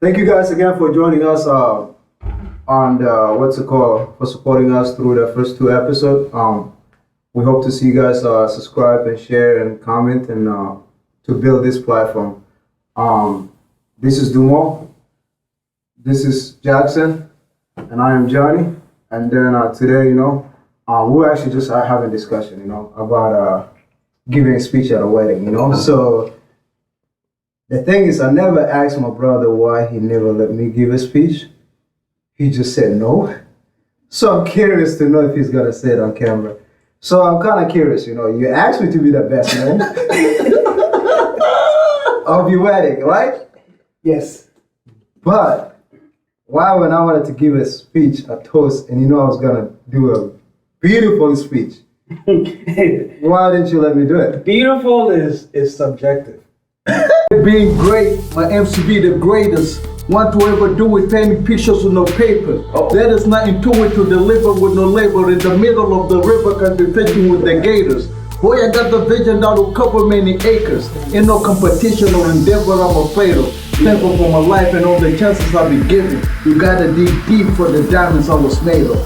Thank you guys again for joining us on for supporting us through the first two episodes. We hope to see you guys subscribe and share and comment and to build this platform. This is Dumo, this is Jackson, and I am Johnny. And then today, we're actually just having a discussion, about giving a speech at a wedding, So the thing is, I never asked my brother why he never let me give a speech. He just said no. So I'm curious to know if he's gonna say it on camera. So I'm kind of curious, you asked me to be the best man of your wedding, right? Yes. But why when I wanted to give a speech, a toast, and I was gonna do a beautiful speech, why didn't you let me do it? Beautiful is subjective. Being great, my MC be the greatest. Want to ever do with painting pictures with no paper. That is not intuitive to deliver with no labor. In the middle of the river, can be fishing with the gators. Boy, I got the vision that will cover many acres. In no competition or endeavor, I'm a fatal. Thankful for my life and all the chances I've been given. You gotta dig deep for the diamonds I was made of.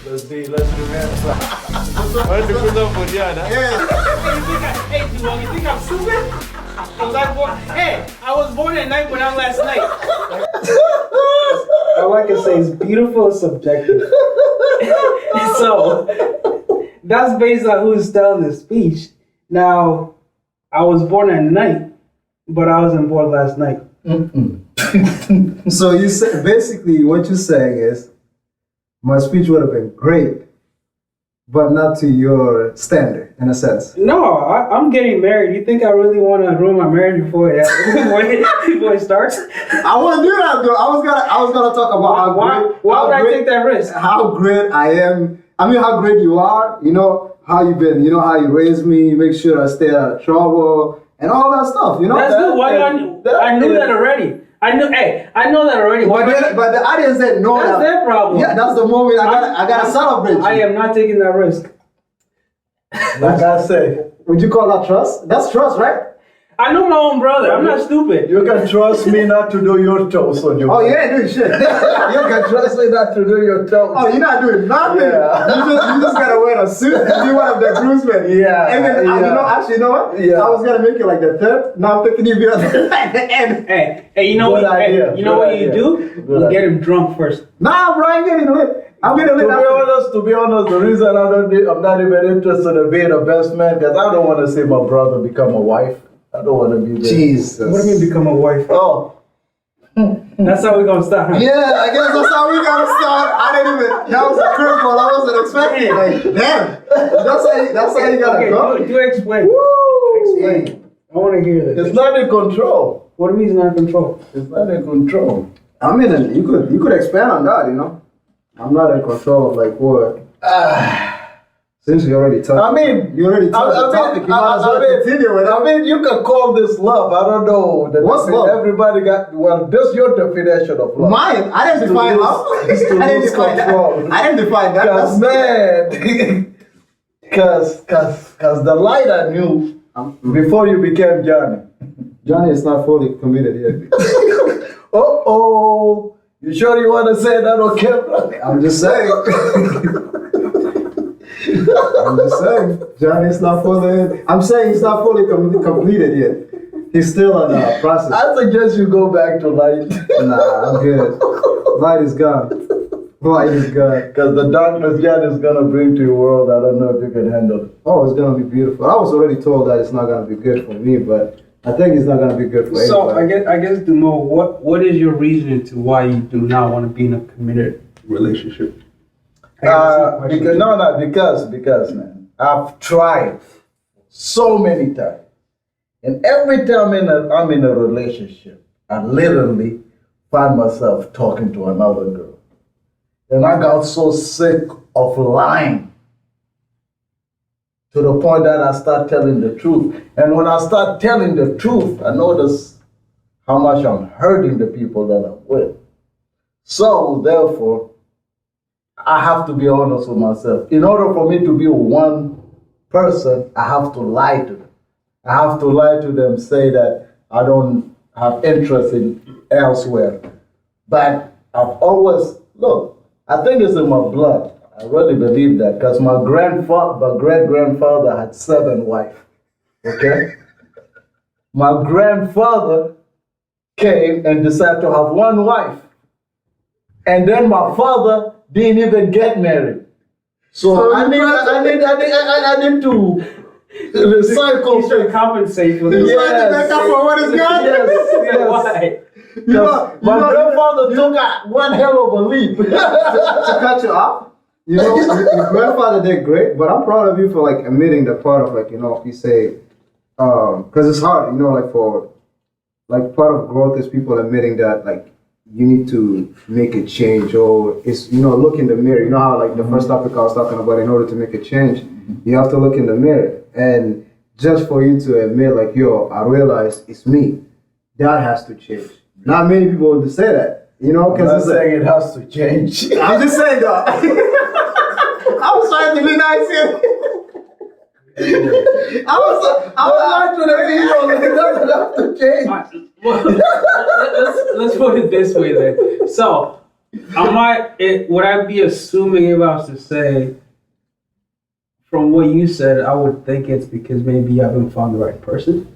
Let's do that. Why did you put up for Diana? Hey, Dumo, you think I'm stupid? I was born at night, but not last night. All I can say is beautiful is subjective. So that's based on who's telling the speech. Now, I was born at night, but I wasn't born last night. So you say basically what you're saying is my speech would have been great, but not to your standard, in a sense. No, I'm getting married. You think I really want to ruin my marriage before it starts? I want to do that, though. I was gonna talk about why would I take that risk? How great I am. I mean, how great you are. How you've been. How you raised me. You make sure I stay out of trouble and all that stuff. That's good. I knew that already. I know that already. But the audience didn't know that's that. their problem. Yeah, that's the moment I gotta celebrate you. I am not taking that risk. Like I say, Would you call that trust? That's trust, right? I know my own brother. I'm not stupid. you can trust me not to do your toast on your. Oh, you ain't doing shit. You can trust me not to do your toast. Oh, you're not doing nothing. Yeah. You just gotta wear a suit and be one of the groomsmen. Yeah, And then, yeah. you know what? Yeah. I was gonna make you like the third. Now I'm thinking you'd be at the end. Hey, you know Good what? idea. You know Good what idea. you do? Good You idea. get him drunk first. Nah, bro, I'm getting lit. I'm getting lit. To be honest, the reason I'm not even interested in being a best man, because I don't want to see my brother become a wife. I don't want to be there. Jesus. What do you mean become a wife? Oh, That's how we're gonna start. Huh? Yeah, I guess that's how we gotta start. That was a curveball I wasn't expecting. Like, damn. That's how you gotta Okay, go. do explain. Explain. I want to hear this. it's not in control. What do you mean it's not in control? It's not in control. I mean, you could expand on that, I'm not in control of like what. Since you already touched. I mean, you already touched the topic. You might as well continue with it. I mean, you can call this love. I don't know. What's love? Everybody got, this your definition of love. Mine. I didn't define love. It's to I didn't lose define control. that. I didn't define that. Cause man, cause the light I knew before you became Johnny. Johnny is not fully committed yet. Oh, you sure you want to say that on camera? I'm just saying. I'm just saying. Johnny is not fully. I'm saying he's not fully completed yet. He's still in the process. I suggest you go back to light. Nah, I'm good. Light is gone. Light is gone. Because the darkness God is going to bring to your world, I don't know if you can handle it. Oh, it's gonna be beautiful. I was already told that it's not gonna be good for me, but I think it's not gonna be good for So anybody. I guess Dumo, what is your reasoning to why you do not want to be in a committed relationship? Because man, I've tried so many times. And every time I'm in a relationship, I literally find myself talking to another girl. And I got so sick of lying to the point that I start telling the truth. And when I start telling the truth, I notice how much I'm hurting the people that I'm with. So therefore, I have to be honest with myself. In order for me to be one person, I have to lie to them. I have to lie to them, say that I don't have interest in elsewhere. But I've always, look, I think it's in my blood. I really believe that because my great-grandfather had 7 wives, okay? My grandfather came and decided to have 1 wife. And then my father didn't even get married. So I need to recycle He's trying to things. compensate for this. Yes. Make up for what is gone? Yes. Why? My grandfather took one hell of a leap. To cut you off, your grandfather did great, but I'm proud of you for like admitting the part of like, if you say, because it's hard, like for, like part of growth is people admitting that like you need to make a change, or it's, look in the mirror. You know how like the first topic I was talking about, in order to make a change, you have to look in the mirror. And just for you to admit like, yo, I realize it's me, that has to change. Not many people will say that, because I'm it's saying it has to change. I'm just saying though. I was trying to be nice here. I was lying to the people. It doesn't have to change. Well, let's put it this way then. So, would I be assuming if I was to say, from what you said, I would think it's because maybe you haven't found the right person?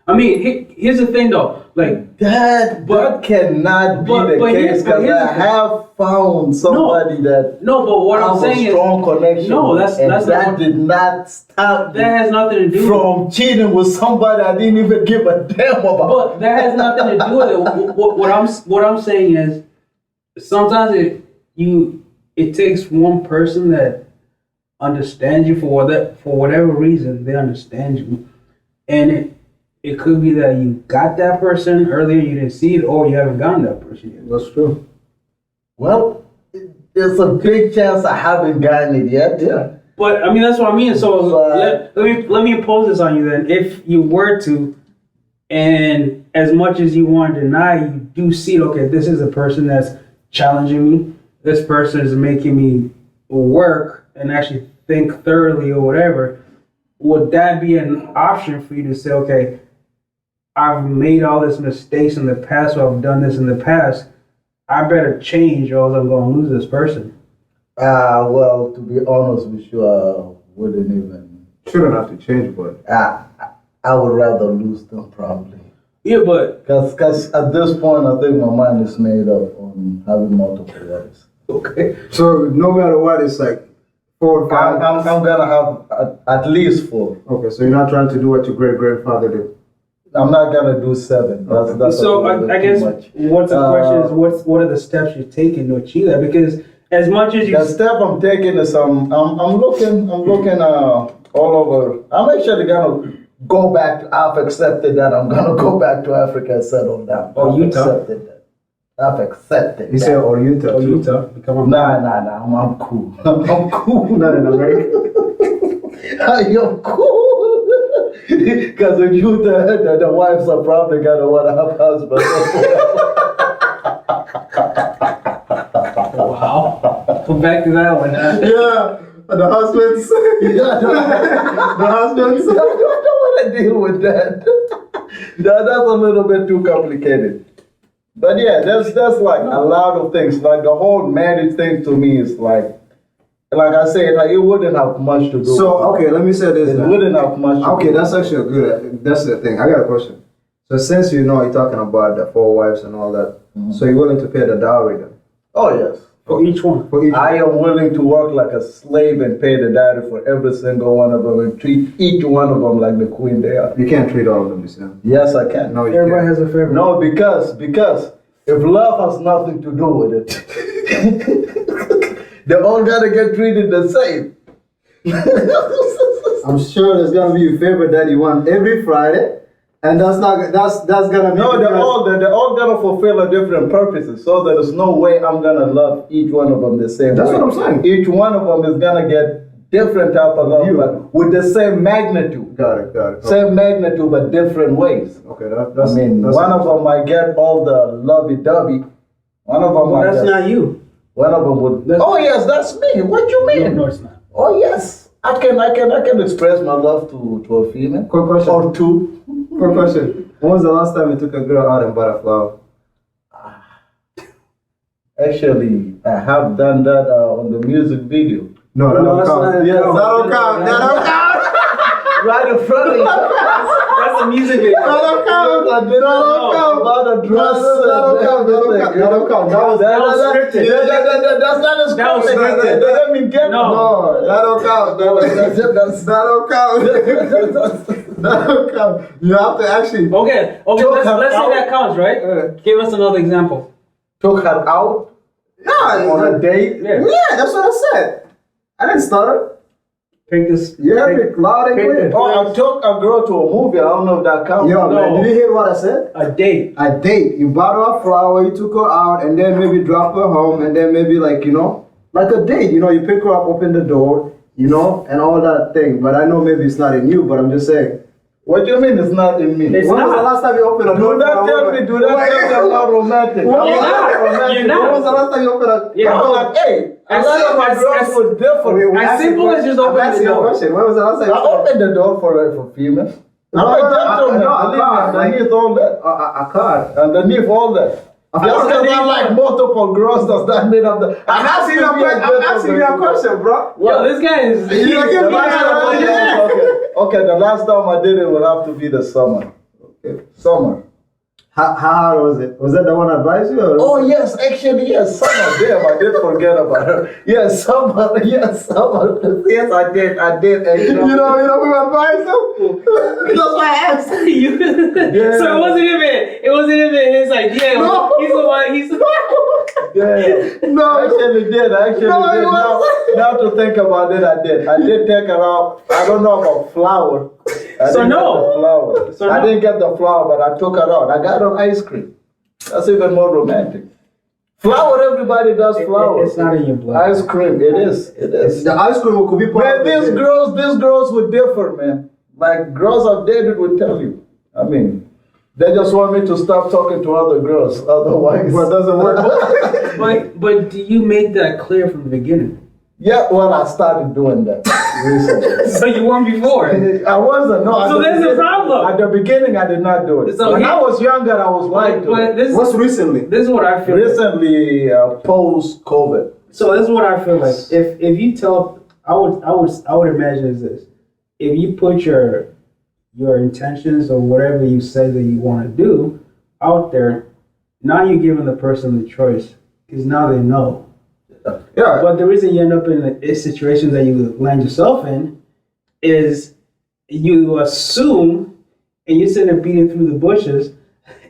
I mean, here's the thing though, like That cannot be the case because I have found somebody that no, but what I'm have saying a strong connection. no, that's that did not stop that has nothing to do from cheating with somebody I didn't even give a damn about. But that has nothing to do with it. What I'm saying is, sometimes it takes one person that understands you for whatever reason. They understand you, and it could be that you got that person earlier, you didn't see it, or you haven't gotten that person yet. That's true. Well, there's a big chance I haven't gotten it yet. Yeah. But I mean, that's what I mean. So let me impose this on you then. If you were to, and as much as you want to deny, you do see, okay, this is a person that's challenging me. This person is making me work and actually think thoroughly or whatever. Would that be an option for you to say, okay, I've made all these mistakes in the past, or I've done this in the past, I better change or else I'm going to lose this person? Well, to be honest with you, I wouldn't even. Shouldn't have to change, but I would rather lose them probably. Yeah, but Because at this point, I think my mind is made up on having multiple wives. okay. so no matter what, it's like 4 or 5. I'm gonna have at least 4. Okay, so you're not trying to do what your great grandfather did. I'm not gonna do 7. That's So a little bit I guess too much. what's the question is what are the steps you're taking to achieve that? Because as much as you The step I'm taking is I'm looking all over. I'm actually gonna go back. I've accepted that I'm gonna go back to Africa and settle down. Oh, I've Utah? accepted that. I've accepted He that. said, or Utah. too. Utah become a Nah, I'm cool. I'm cool. Not in America. I'm cool. Because in Utah, the wives are probably gonna want to have husbands. wow. Go back to that one. Huh? Yeah, the husbands. The husbands. I don't want to deal with that. That's a little bit too complicated. But yeah, there's like a lot of things. Like the whole marriage thing to me is like I said, like it wouldn't have much to do. So, with it. okay, let me say this. It then. wouldn't have much. Okay, that's actually a good. That's the thing. I got a question. So since you're talking about the 4 wives and all that, so you're willing to pay the dowry then? Oh yes. For each one. For each. I am willing to work like a slave and pay the dowry for every single one of them and treat each one of them like the queen they are. You can't treat all of them the same. Yes, I can. No, you Everybody can't. has a favorite. No, because if love has nothing to do with it, they all gotta get treated the same. I'm sure there's gonna be a favorite that you want every Friday, and that's gonna be. No, they're all gonna fulfill a different purposes. So there's no way I'm gonna love each one of them the same That's way. what I'm saying. Each one of them is gonna get different type of love, but with the same magnitude. Got it. Same magnitude, but different ways. Okay, that's. I mean, that's one of them might get all the lovey-dovey, One of them. Well, that's not you. One of them would. That's- Oh yes, that's me. What you mean? No, it's not. Oh yes, I can express my love to a female Quick question. or two. Quick question. When was the last time you took a girl out and bought a flower? Actually, I have done that on the music video. No, that No, don't that's count. not- Yes, no, that don't no, count. no, That no. don't count. Right in front of you. That's a music video. That don't count. I did don't count. about a dress. That don't count. That don't count. That don't count. That was That was scripted. That's not a That was scripted. scripted. That doesn't mean get No. No, that don't count. That don't count. That don't count. You have to actually. Okay, Took her let's say out. that counts, right? Yeah. Give us another example. Took her out Yeah, on a date. Yeah. Yeah, that's what I said. I didn't stutter. Pick this. You heard pick me loud and pick clear. the- Oh, I took a girl to a movie. I don't know if that counts. Yo, man, No. did you hear what I said? a date. A date. You bought her a flower, you took her out, and then maybe drop her home, and then maybe like, like a date. You pick her up, open the door, and all that thing. But I know maybe it's not in you, but I'm just saying. What do you mean it's not in me? It's When was not. the last time you opened a door? Do not tell me, do not tell me I'm not romantic. When I'm You're not. romantic. You're not. When was the last time you opened a Yeah. I'm like, hey, a As lot of my simple girls as- were different. As simple as just opening the door. Question. When was the last time you I opened the door for females. I'm a gentleman. no, I Believe me, can't. underneath all that. a card? Underneath all that. Just because I like multiple girls does not mean I'm the. I'm asking you a question, bro. Yo, this guy is. You don't give The me last time I did it, okay, the last time I did it would have to be the summer. Summer. How hard was it? Was that the one I advised you? Or? Oh yes, actually yes, summer. Damn, I did forget about her. Yes, summer. Yes, summer. Yes, I did. Actually. You know who advised you? That's why I asked. You- So it wasn't even his idea. No. He's the one. He's the Yeah. No. I actually did. I actually No, it did. wasn't. Now to think about it, I did. I did take her out. I don't know about flower. I So didn't no. get the flower. So I no. didn't get the flower, but I took her out. I got her ice cream. That's even more romantic. Flower, everybody does flower. It's not in your blood. Ice cream, it is. It is. The ice cream could be part Man, of the these thing. girls would differ, man. Like girls I've dated would tell you. I mean, they just want me to stop talking to other girls. Otherwise, Well, it doesn't work. But do you make that clear from the beginning? Yeah, well, I started doing that recently. So you weren't before. I wasn't. No. at So the there's a beginning- problem. At the beginning, I did not do it. So when he- I was younger, I was lying But to it. this, What's recently? this is what I feel. Recently, post-COVID. So this is what I feel like. If you tell, I would imagine is this: if you put your intentions or whatever you say that you want to do out there, now you're giving the person the choice because now they know. Yeah. But the reason you end up in a situation that you land yourself in is you assume and you're sitting there beating through the bushes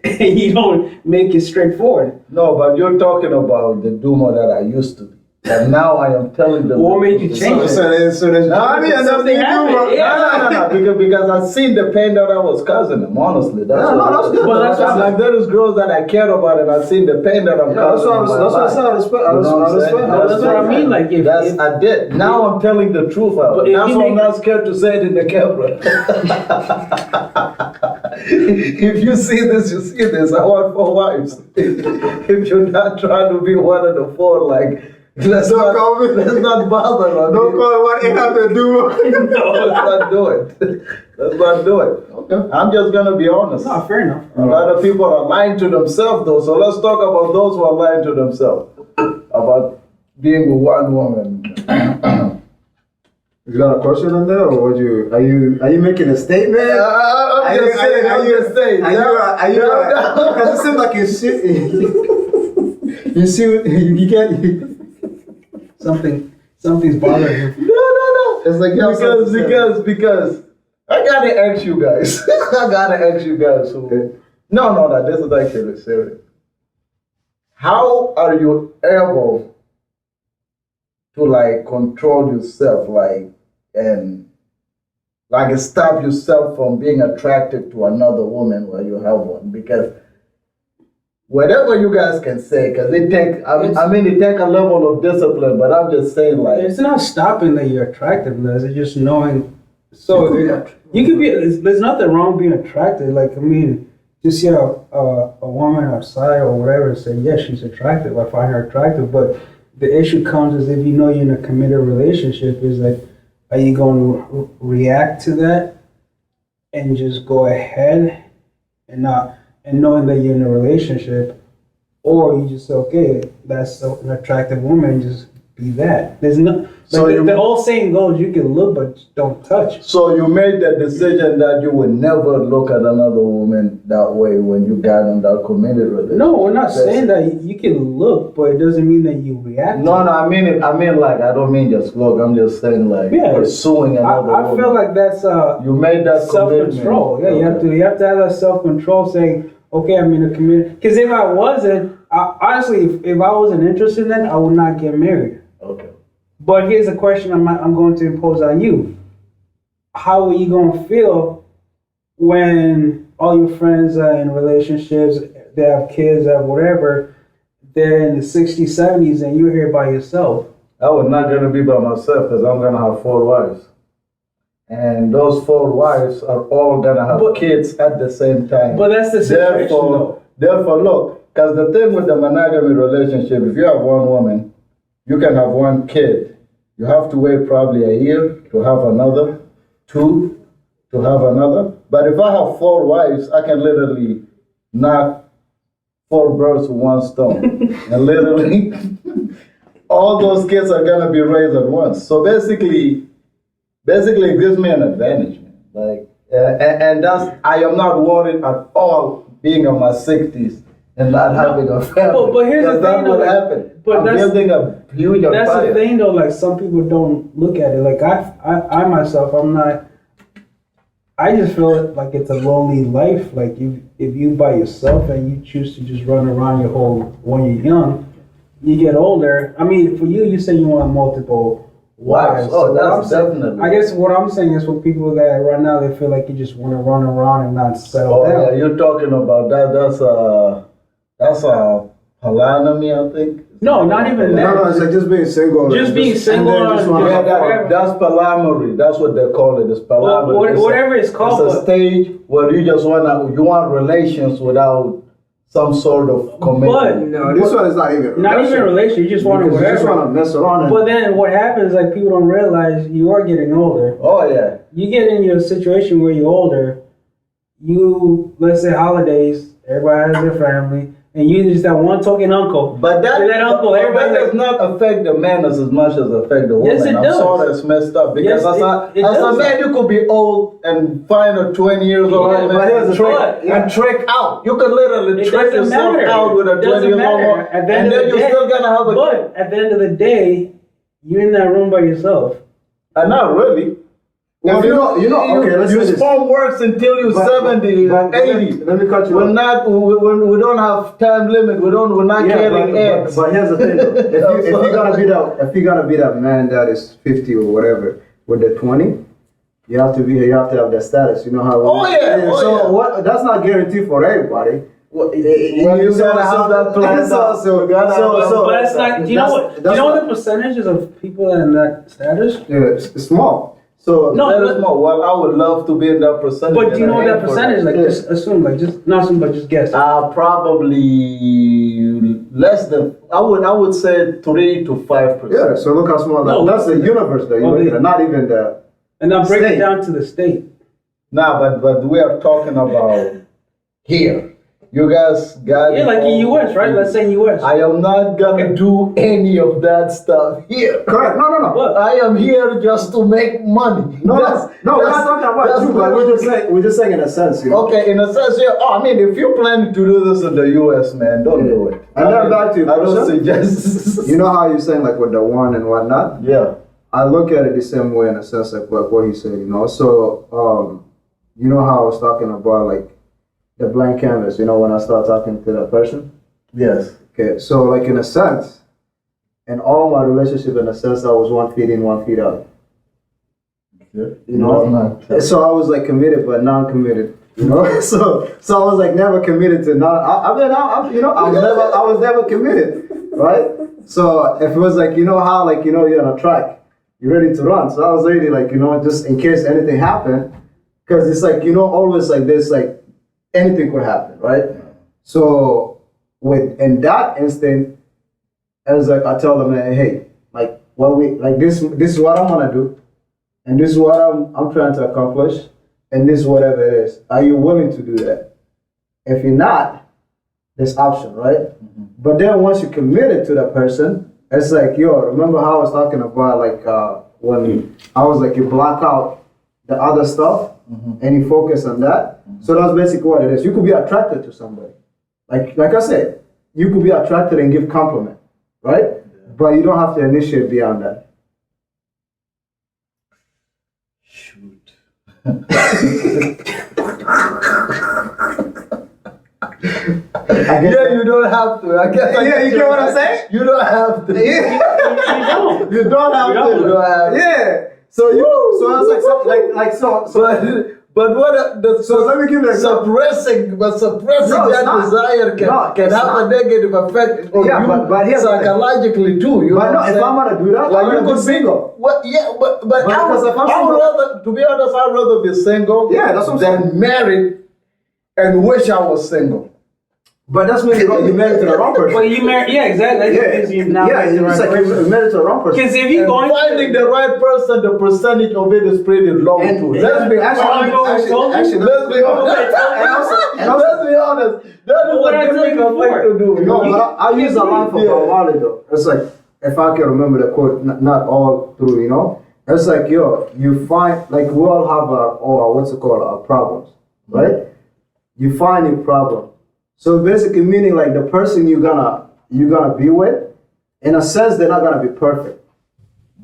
and you don't make it straightforward. No, but you're talking about the Duma that I used to be. And now I am telling them. What made you change it? So there's Johnny and Something happened, yeah. No, because I've seen the pain that I was causing him, honestly. That's Yeah, no, what that's it is. good. But that's It's like there is girls that I care about and I've seen the pain that I'm Yeah, that's causing. what I said. I respect. You know what I'm saying? That's what I mean. Like if I did. Now I'm telling the truth out. But if That's you why I'm make- not scared to say it in the camera. If you see this, you see this. I want 4 wives. If you're not trying to be one of the 4, like, let's Don't call me. not bother. I Don't mean, call it what it had to do. let's not do it. Let's not do it. Okay. I'm just gonna be honest. no, fair enough. A lot of people are lying to themselves, though. So let's talk about those who are lying to themselves about being with one woman. You got a question on there, or are you making a statement? I'm just saying. I'm just saying. Because it seems like you see, you see, you can't. Something's bothering him. No. It's like you have something to say. Because I gotta ask you guys. I gotta ask you guys. Okay. No. This is actually serious. How are you able to like control yourself, and stop yourself from being attracted to another woman while you have one? Because whatever you guys can say, because it take a level of discipline, but I'm just saying, like, It's not stopping that you're attractive, Les. It's just knowing. So you could be. There's nothing wrong being attracted. Like I mean, you see a woman outside or whatever and say, yeah, she's attractive, I find her attractive, but the issue comes is if you know you're in a committed relationship, is like, are you going to react to that and just go ahead and not, and knowing that you're in a relationship, or you just say, okay, that's an attractive woman, just be that. There's no, So like, you- the old saying goes, you can look, but don't touch. So you made the decision that you would never look at another woman that way when you got in that committed relationship. No, we're not That's- saying that you can look, but it doesn't mean that you react. No, I mean it. I mean like I don't mean just look. I'm just saying like Yeah. pursuing another I woman. feel like that's You made that self-control. commitment. Yeah, Okay. you have to have that self-control, saying, okay, I'm in a committed. Because if I wasn't, honestly, if I wasn't interested in that, I would not get married. Okay. But here's a question I'm going to impose on you. How are you going to feel when all your friends are in relationships, they have kids, they have whatever, they're in the 60s, 70s, and you're here by yourself? I was not gonna be by myself because I'm gonna have 4 wives, and those 4 wives are all gonna have But- kids at the same time. But that's the situation, though. Therefore, look, because the thing with the monogamy relationship, if you have one woman, you can have one kid. You have to wait probably a year to have another, 2 to have another. But if I have 4 wives, I can literally knock 4 birds with one stone, and literally all those kids are gonna be raised at once. So basically, it gives me an advantage, man. Like, and that's I am not worried at all being in my 60s and not having a family. But here's the 'Cause thing, that though, would like, happen. but I'm that's- building a huge That's empire. the thing, though. Like, some people don't look at it. Like, I myself, I'm not. I just feel like it's a lonely life. Like, if you by yourself and you choose to just run around your whole when you're young, you get older. I mean, for you, you say you want multiple wives. Oh, So what that's I'm saying- definitely. I guess what I'm saying is for people that right now they feel like you just want to run around and not settle Oh down. yeah, you're talking about that. That's a polygamy, I think. No, not even that. No, it's like just being single. Just like, being single and then just and wanna Yeah, have fun. that's polyamory. That's what they call it. It's polyamory. Well, It's a- whatever it's called, It's a but- stage where you just want relations without some sort of commitment. No, this one is not even. Not even relation. You just want to Because you just whatever. want to mess around. And, But then what happens, like people don't realize you are getting older. Oh yeah. You get in your situation where you're older, let's say holidays, everybody has their family, and you just that one token uncle. But that, You're that uncle, but everybody that does like- not affect the man as much as affect the woman. Yes, it I'm does. sorry it's messed up because Yes, it as a does. man you could be old and find a 20 years old Yeah, man but here's and the trick, thing. and trick out. You could literally It trick doesn't yourself matter. out with a It doesn't 20 years old matter. woman, At the end and of then the you're day- still gonna have a But at the end of the day, you're in that room by yourself. not really. If you know, okay, let's your say this. sperm works until you're But- 70, but 80. let me cut you We're off. not. We don't have time limit. We're not Yeah, carrying eggs. but here's the thing. Though. If you're gonna be that man that is 50 or whatever with the 20, you have to have that status. You know how? Oh, yeah. Oh, so yeah. what? That's not guaranteed for everybody. Well, you gotta have that planned out. You gotta have that But planned that's out. not. Do you know what? Do you know what the percentages of people in that status? Yeah, it's small. So No, That is more. Well, I would love to be in that percentage. But do you know and I that aim for percentage? Like, Yeah. just assume, like, just not assume, but just guess. Probably less than. I would say 3 to 5%. yeah, so look how small No, that's the universe that you're well, looking at. Not even the. And now break State. it down to the state. Nah, but we are talking about here. You guys got. Yeah, like in all- US, right? Let's say US. I am not gonna do any of that stuff here. Correct. No. What? I am here just to make money. No, we're not talking about you, but we're just saying in a sense, you know. Okay, in a sense, yeah. Oh, I mean, if you're planning to do this in the U.S., man, don't do it. And then back to your I don't question. suggest. You know how you're saying like with the one and whatnot? Yeah. I look at it the same way in a sense like what he said, you know. So you know how I was talking about like the blank canvas, you know, when I start talking to that person? Yes. Okay, so like in a sense, in all my relationship in a sense I was 1 feet in, 1 feet out. You know? So I was like committed but non-committed. You know, so I was like never committed to not. I was never committed, right? So if it was like how like you're on a track, you're ready to run. So I was ready like just in case anything happened, because it's like always like this like anything could happen, right? So in that instant, I was like, I tell them, hey, like this is what I'm gonna do, and this is what I'm trying to accomplish, and this is whatever it is. Are you willing to do that? If you're not, there's option, right? But then once you committed to that person, it's like, yo, remember how I was talking about like when I was like, you block out the other stuff and you focus on that. So that's basically what it is. You could be attracted to somebody. Like I said, you could be attracted and give compliment, right? But you don't have to initiate beyond that. Shoot. Yeah, you don't have to. I guess. Yeah, you get what I'm saying? You don't have to. You don't have to. You don't have to. Yeah. So I was like, so. But what the So let me give you an example. suppressing that not. desire can It's have not. a negative effect on Yeah, you but here's the thing. psychologically too. You But know no, what if I'm gonna do that, Like, I'm you gonna be could single. What? Yeah, but Because if I'm I would single- rather, to be honest, I'd rather be single. Yeah, that's what I'm saying. than married and wish I was single. But that's when you married to the wrong person. But you marry, yeah, exactly. Yeah, Because you're not yeah, married to the it's right like you person. married to the wrong person. Because if you're And going finding the right person, the percentage of it is pretty low And- too. and- Let's be actually, honest. actually, Let's be honest. and also- Let's be honest. That is What a I told you difficult thing before. to do. you No, know? but I use a line from Bob Marley though. It's like, if I can remember the quote, not all through, you know. It's like, yo, you find, like we all have our problems, right? You find a problem. So basically meaning like the person you're gonna be with, in a sense, they're not gonna be perfect.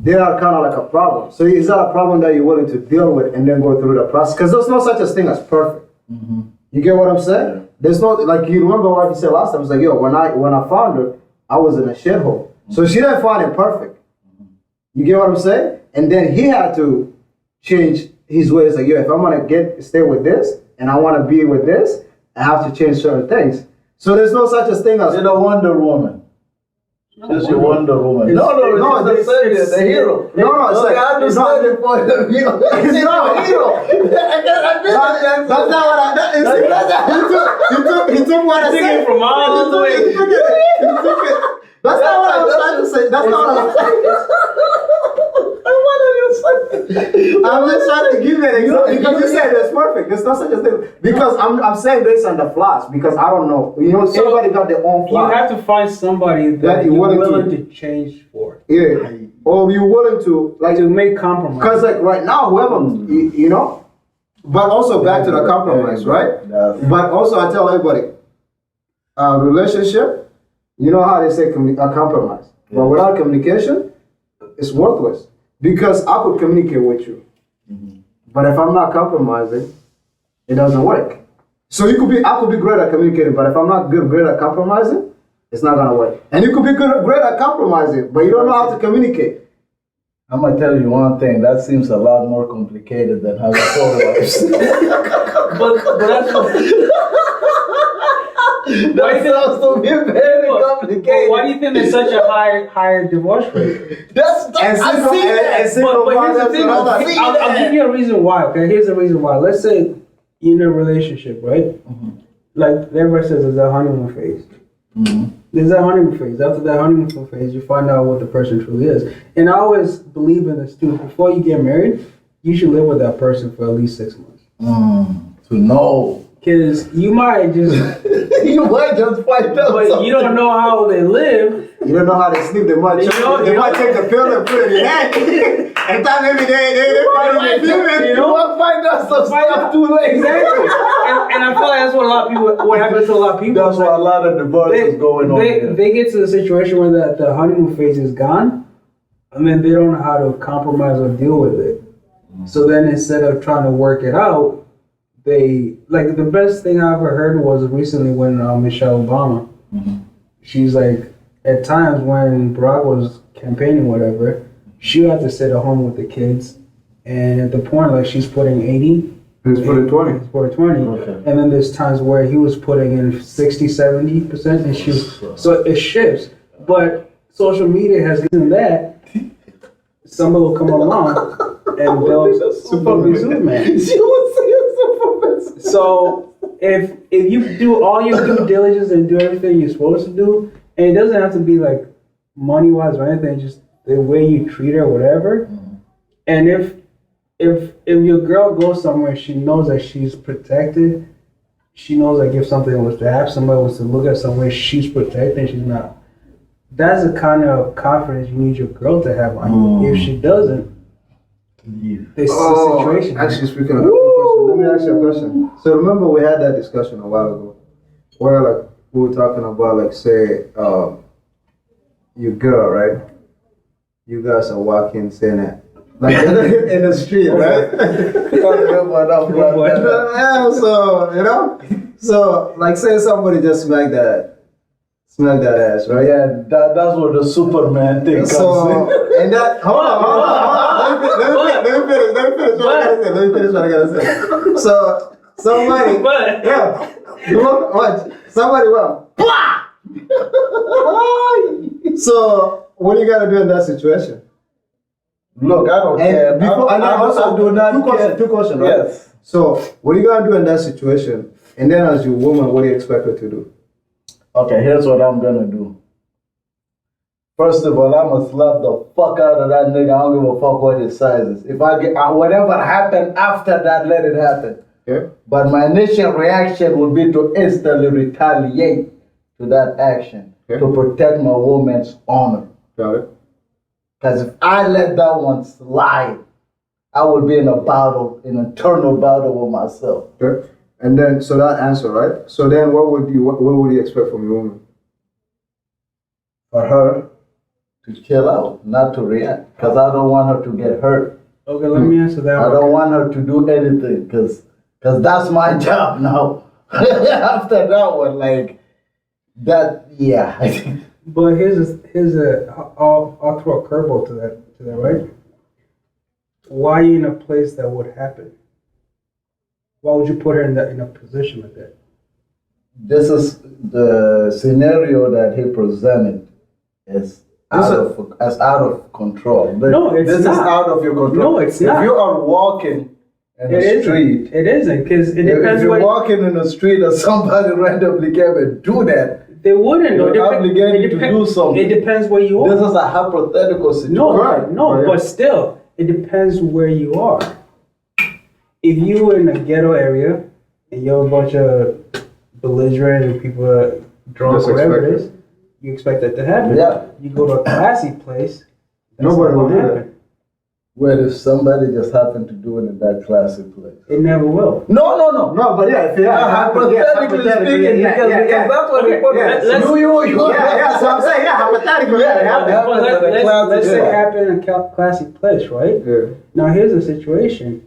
They are kind of like a problem. So is that a problem that you're willing to deal with and then go through the process? Because there's no such a thing as perfect. You get what I'm saying? There's no, like, you remember what you said last time. It's like, yo, when I found her, I was in a shithole. So she didn't find him perfect. You get what I'm saying? And then he had to change his ways. Like, yo, if I'm gonna stay with this and I want to be with this, I have to change certain things. So there's no such a thing as You're the Wonder Woman. Just your Wonder Woman. No, it's- the hero. No, it's like, I understand your point of view. It's not a hero. That's not what I. He took what I Took said it from miles away. He took it. That's not what I was trying to say. That's not what I was I'm just trying to give you an example because you said it's perfect. There's no such a thing. Because I'm saying based on the flaws because I don't know. You know, everybody got their own you flaws. have to find somebody that you're you're willing willing to change for. Yeah. Or you're willing to like To make compromise. because like right now, whoever you know. But also back to the compromise, right? But also I tell everybody, relationship, you know how they say a compromise. But without communication, it's worthless. Because I could communicate with you. But if I'm not compromising, it doesn't work. So I could be great at communicating, but if I'm not great at compromising, it's not gonna work. And you could be great at compromising, but you don't know how to communicate. I'm gonna tell you one thing. That seems a lot more complicated than having 4 wives. but that's what, That sounds to be very complicated. why do you think there's such a higher divorce rate? I see that. But here's the thing. I'll give you a reason why. Okay, here's the reason why. Let's say you're in a relationship, right? Like everybody says, there's a honeymoon phase. There's that honeymoon phase. After that honeymoon phase, you find out what the person truly is. And I always believe in this too. Before you get married, you should live with that person for at least 6 months. To know. Because you might just, You might just find out. but you don't know how they live. You don't know how they sleep. They might take the pill and put it in your hand. And thought maybe they probably You won't find out some stuff too late. Exactly. And I feel like that's what a lot of people, what happens to a lot of people. That's why a lot of divorces going on here. They get to the situation where the honeymoon phase is gone, and then they don't know how to compromise or deal with it. So then instead of trying to work it out, they, like the best thing I ever heard was recently when Michelle Obama, she's like, at times when Barack was campaigning, whatever, she had to sit at home with the kids, and at the point like she's putting 80. He's putting 20. He's putting 20. Okay. And then there's times where he was putting in 60, 70%, and so it shifts. But social media has given that. Somebody will come along and they'll be Superman. She was saying Superman. So if you do all your due diligence and do everything you're supposed to do, and it doesn't have to be like money wise or anything, just the way you treat her, whatever. And if your girl goes somewhere, she knows that she's protected. She knows like if something was to happen, somebody was to look at somewhere, she's protected. She's not. That's the kind of confidence you need your girl to have on you. If she doesn't, this situation. Actually, speaking of that question, let me ask you a question. So remember we had that discussion a while ago, where like we were talking about like say your girl, right? You guys are walking, saying that like in the street, right? Yeah, so you know, so like say somebody just smack that ass, right? Yeah, that's what the Superman thing comes So in. and that hold on. Let me finish what I gotta say. So somebody, But- yeah, you want what? Somebody will. So what do you gotta do in that situation? Look, I don't care. And before, and I also do not care. two questions, right? Yes. So what are you gonna do in that situation? And then as your woman, what do you expect her to do? Okay, here's what I'm gonna do. First of all, I'm gonna slap the fuck out of that nigga. I don't give a fuck what his size is. If I get whatever happened after that, let it happen. Okay. But my initial reaction would be to instantly retaliate to that action Okay. to protect my woman's honor. Got it. Because if I let that one slide, I would be in a battle, an internal battle with myself. Okay. And then so that answer, right? So then what would you expect from your woman? For her to chill out, not to react. Because I don't want her to get hurt. Okay, let me answer that. I one. don't want her to do anything because that's my job now. After that one, like that, yeah. But I'll throw a curveball to that, right? Why are you in a place that would happen? Why would you put her in a position like that? This is the scenario that he presented is out of control. No, it's this not. is out of your control. No, it's if not. you are walking in It the street, It isn't because it if depends you're what walking in the street and somebody randomly came and do that, they wouldn't. you're obligated to do something. It depends where you are. this is a hypothetical situation. No, but still, it depends where you are. If you were in a ghetto area and you're a bunch of belligerent and people are drunk, Just whatever it expect is, you expect that to happen. Yeah. You go to a classy place, that's Nobody not will gonna do that. happen. What if somebody just happened to do it in that classic place? It never will. No. No, but yeah, if you Hypothetically speaking, because that's what people let's- So I'm saying, hypothetically, Yeah, yeah, yeah. Well, Happens in a classy let's say it place. happened in a classy place, right? Yeah. Now here's the situation.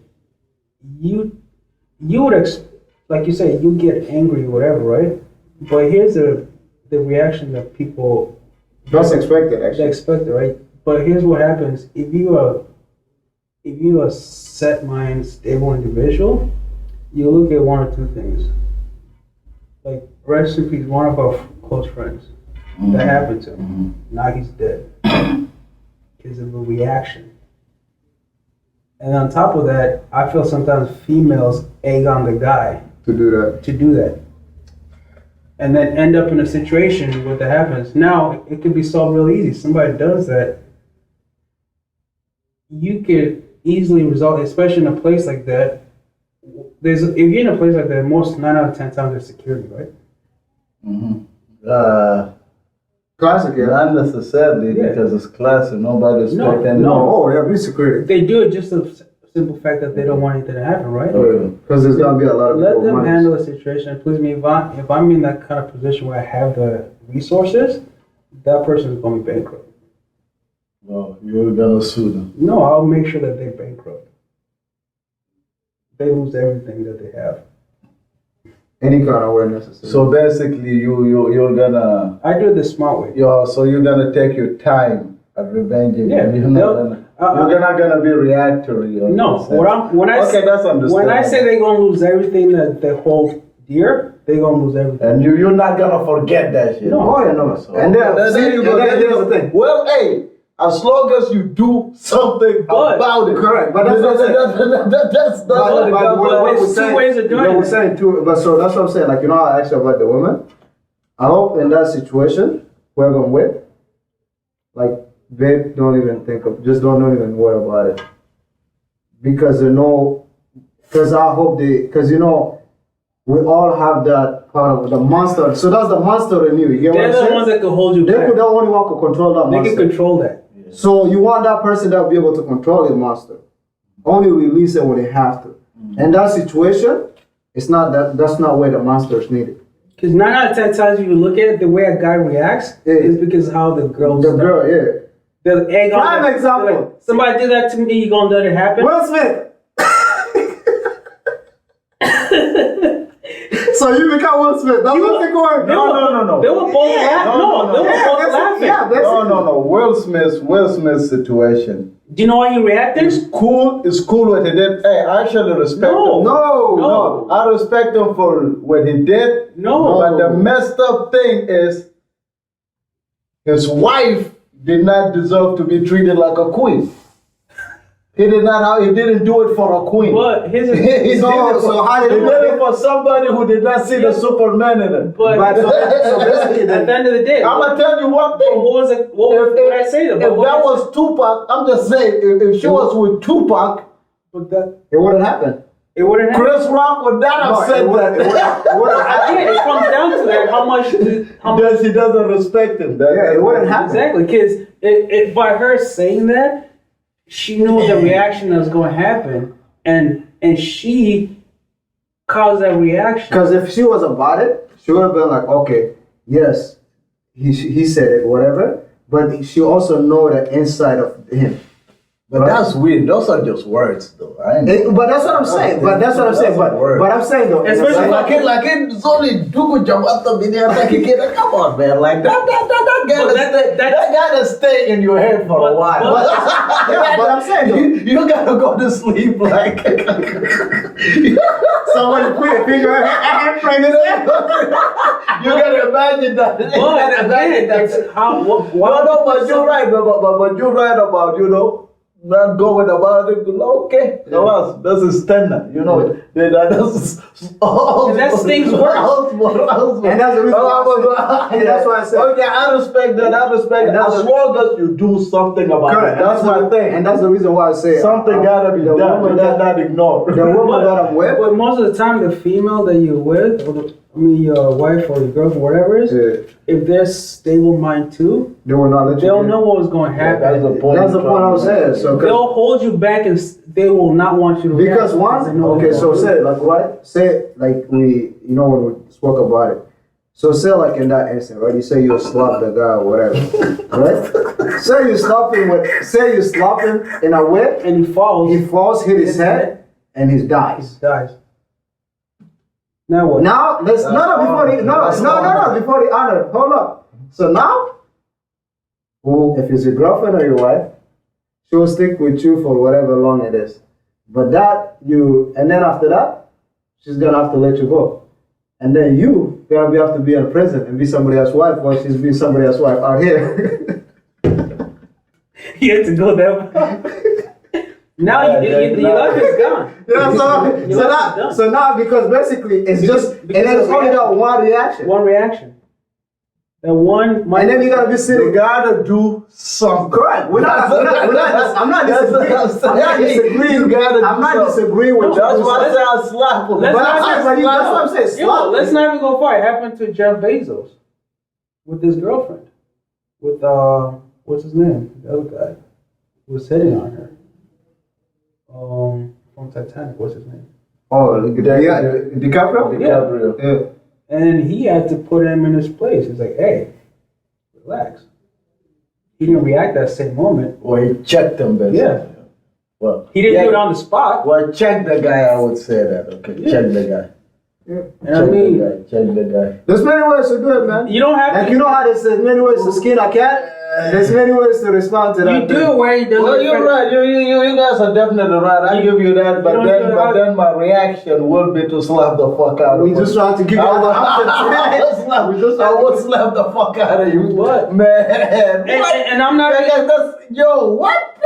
You would like you say, you get angry, whatever, right? But here's the reaction that people That's expected, they actually. expect, right? But here's what happens if you are a set mind, stable individual. You look at one or two things. Like rest in peace, one of our close friends. That happened to him. Now he's dead. Because of a reaction. And on top of that, I feel sometimes females egg on the guy To do that. to do that. And then end up in a situation where that happens. Now, it could be solved real easy. Somebody does that. You could easily resolve, especially in a place like that. If you're in a place like that, most 9 out of 10 times there's security, right? Classic, yeah. Not necessarily Yeah. because it's classy. Nobody's No, expecting no. Oh, yeah, be security. They do it just the simple fact that they don't want anything to happen, right? Because there's gonna be a lot of Let people them money. handle the situation. Please me, if I'm in that kind of position where I have the resources, that person is going to be bankrupt. Well, you're gonna sue them. No, I'll make sure that they're bankrupt. They lose everything that they have. Any kind of way necessary. So basically, you're gonna I do it the smart way. you're gonna take your time at revenging. Yeah, You're not gonna be reactory. on No, this when I Okay, that's understandable. when I say they're gonna lose everything that they hold dear, they're gonna lose everything. And you're not gonna forget that shit. No. Oh, yeah, no. So- And then, There you go. here's the thing. Well, hey, as long as you do something But- about it. Correct, but that's what I'm saying. That's But there's we're two saying- ways of doing no, we're it. saying two, but so that's what I'm saying. Like, you know, I asked you about the women. I hope in that situation, whoever I'm with, like, babe, don't even think of, just don't even worry about it. Because they know, because I hope because you know, we all have that part of the monster. So that's the monster in you. You get what They're I'm the saying? ones that can hold you They back. could the only one who control that They monster. can control that. So you want that person that will be able to control your monster. Only release it when they have to. In that situation, it's not that's not where the monster is needed. Because 9 out of 10 times you look at it, the way a guy reacts Yeah. is because how the girl. The girl, yeah. The egg on Prime the- example. like, somebody did that to me. You gonna let it happen? Will Smith. So you become Will Smith. That's what's the going. They were- They were both laughing. No, they were both laughing. Yeah, basically. No. Will Smith's situation. Do you know why he reacted? It's cool what he did. Hey, I actually respect No. him. No. I respect him for what he did. No. But the messed up thing is his wife did not deserve to be treated like a queen. He didn't do it for a queen. But his He did it so how did he he did it for somebody who did not see the Superman in it. but But so basically, at the then, end of the day, I'm gonna tell you one thing. what was it? What did I say? If that was Tupac, I'm just saying, if she was with Tupac, it wouldn't happen. it wouldn't happen. Chris Rock would not have said that. Again, it comes down to that. How much? Because he doesn't respect him. Yeah, it wouldn't happen. Exactly, because it by her saying that, she knew the reaction that was going to happen, and she caused that reaction. Because if she was about it, she would have been like, okay, yes, he said it, whatever. But she also know the inside of him. But that's weird. Those are just words, though. But that's what I'm saying. But that's what I'm saying. But I'm saying though, Especially Like it's only Dugu Jamata Bidia. Come on, man. Like that But that gotta stay in your head for a But- while. yeah, but I'm saying though. You gotta go to sleep like. Someone put a finger and frame his head. You gotta imagine that. You But gotta imagine again, that. it's how what No, but you're right. But you're right about not going about it. Okay, that's a standard. That's things worse. And that's the reason why and that's why I said. Okay, I respect that. And that's As long as you do something about Correct. it. That's my thing. And that's the reason why I say Something gotta be the done. woman You cannot ignore. The woman that I'm with. But most of the time, the female that you're with, or your wife or your girlfriend, whatever it is, Yeah, if they're stable mind too, they will not let you. they'll in. know what was going to happen. That's the point. That's the point I was saying. So 'cause- They'll hold you back and they will not want you to because react once, they know okay, they so won't. say like right, say like when we spoke about it. So say like in that instant, right? You say you slap the guy or whatever, right? Say you slap him in a way, and he falls, he falls, hit his head, and he he dies. dies. Now what? Now let's before the honor. Hold up. So now, if it's your girlfriend or your wife, she will stick with you for whatever long it is. But and then after that, she's gonna have to let you go. And then you gonna have to be in prison and be somebody else's wife while she's being somebody else's wife out here. You have to go there. Now your life is gone. So now because basically it's just and then it's only that one reaction. One reaction. That one. And then you gotta be sitting. You gotta do something. Correct. I'm not disagreeing. You gotta I'm do not something. disagreeing with That's you. why I say I slap him. Let's not- That's what I'm saying. Yo, Slap. let's not even go far. It happened to Jeff Bezos with his girlfriend. With what's his name? The other guy who was hitting on her. From Titanic. What's his name? Oh, DiCaprio? DiCaprio. Yeah. And he had to put him in his place. He's like, "Hey, relax." He didn't react that same moment. Or he checked him, basically. Yeah. Well, He didn't do it on the spot. Well, check the guy. I would say that. Okay, check the guy. And I mean, Check the guy. There's many ways to do it, man. you don't have Like to. you know how there's many ways to skin a cat. There's many ways to respond to that. You do it where he doesn't. Well, you're right. You guys are definitely right. I give you that, but then my reaction will be to slap the fuck out of We you. just trying to give you all the options. I would slap the fuck out of you. What? Man. And I'm not. Yo, what?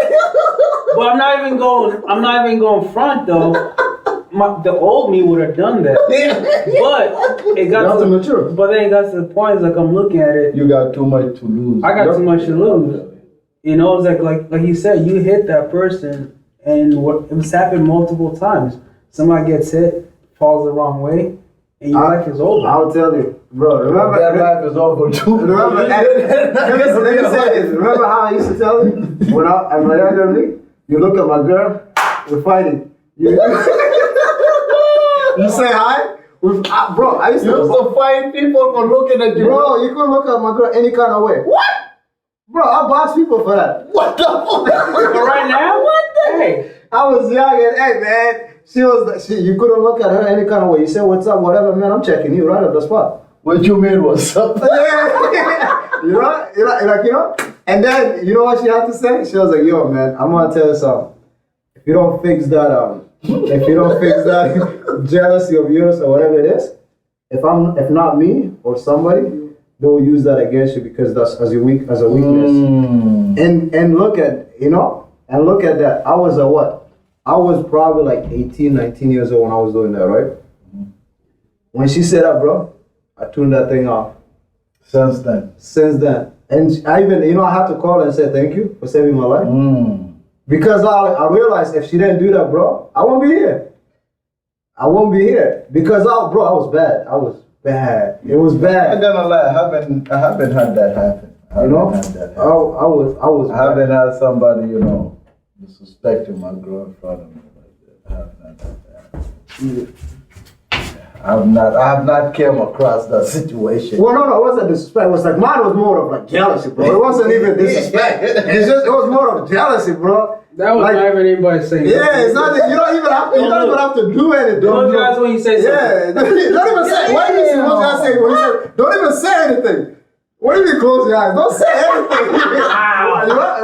But I'm not even going front though. The old me would have done that. But it got You have to to mature. But then it got to the point. It's like I'm looking at it. You got too much to lose. I got too much to lose. You know, it's like you said, you hit that person, and what it's happened multiple times. Somebody gets hit, falls the wrong way, and your life is over. I'll tell you, bro. Remember That life is over too. Remember, let me say this. Remember how I used to tell you when I'm a younger me? You look at my girl, we're fighting. You say hi, bro. I used to fight people for looking at you. Bro, you couldn't look at my girl any kind of way. What? Bro, I box people for that. What the fuck? But right now, hey, I was young and hey man, you couldn't look at her any kind of way. You said what's up, whatever, man. I'm checking you right at the spot. What you mean what's up? you know. And then you know what she had to say? She was like, "Yo, man, I'm gonna tell you something. If you don't fix that, jealousy of yours or whatever it is, if not me or somebody, they will use that against you because that's as a weakness. And look at look at that. I was what? I was probably like 18, 19 years old when I was doing that, right? When she said that, bro, I tuned that thing off. Since then. And I even, I had to call her and say thank you for saving my life. Because I realized if she didn't do that, bro, I won't be here. Because I was bad. I was bad. It was bad. I'm gonna lie, I haven't had that happen. I haven't had somebody, disrespecting my girl in front of me like that. I haven't had that happen. I have not came across that situation. Well, no, it wasn't disrespect. It was like mine was more of like jealousy, bro. It wasn't even disrespect. It was more of jealousy, bro. that was not even anybody saying. Yeah, it's not. You don't even have to do anything. Don't guys when you say something. Yeah, don't even say. What do you mean? What did I say? When you said, don't even say anything. What do you mean close your eyes? Don't say anything.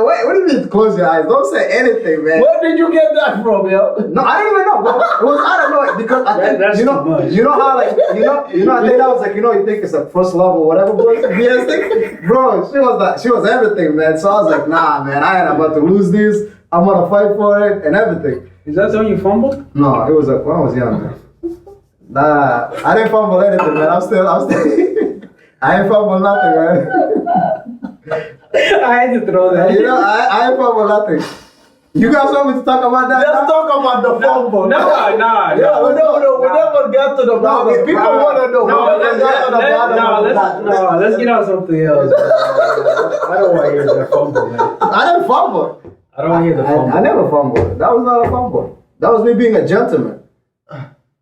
What do you mean close your eyes? Don't say anything, man. Where did you get that from, yo? No, I didn't even know. Bro. It was I don't know because I think that's you too much. know how like I think that was like you think it's like first love or whatever, bro. BS thing, bro. She was everything, man. So I was like, nah, man. I ain't about to lose this. I'm gonna fight for it and everything. Is that when you fumbled? No, it was like when I was young, man. Nah, I didn't fumble anything, man. I'm still. I ain't fumble nothing, man. I had to throw that. I ain't fumble nothing. You guys want me to talk about that? Let's talk about the fumble. Nah. Yeah, we never get to the bottom. People want to know. Let's get on something else. I don't want to hear that fumble, man. I didn't fumble. I don't want to hear the fumble. I never fumbled. That was not a fumble. That was me being a gentleman.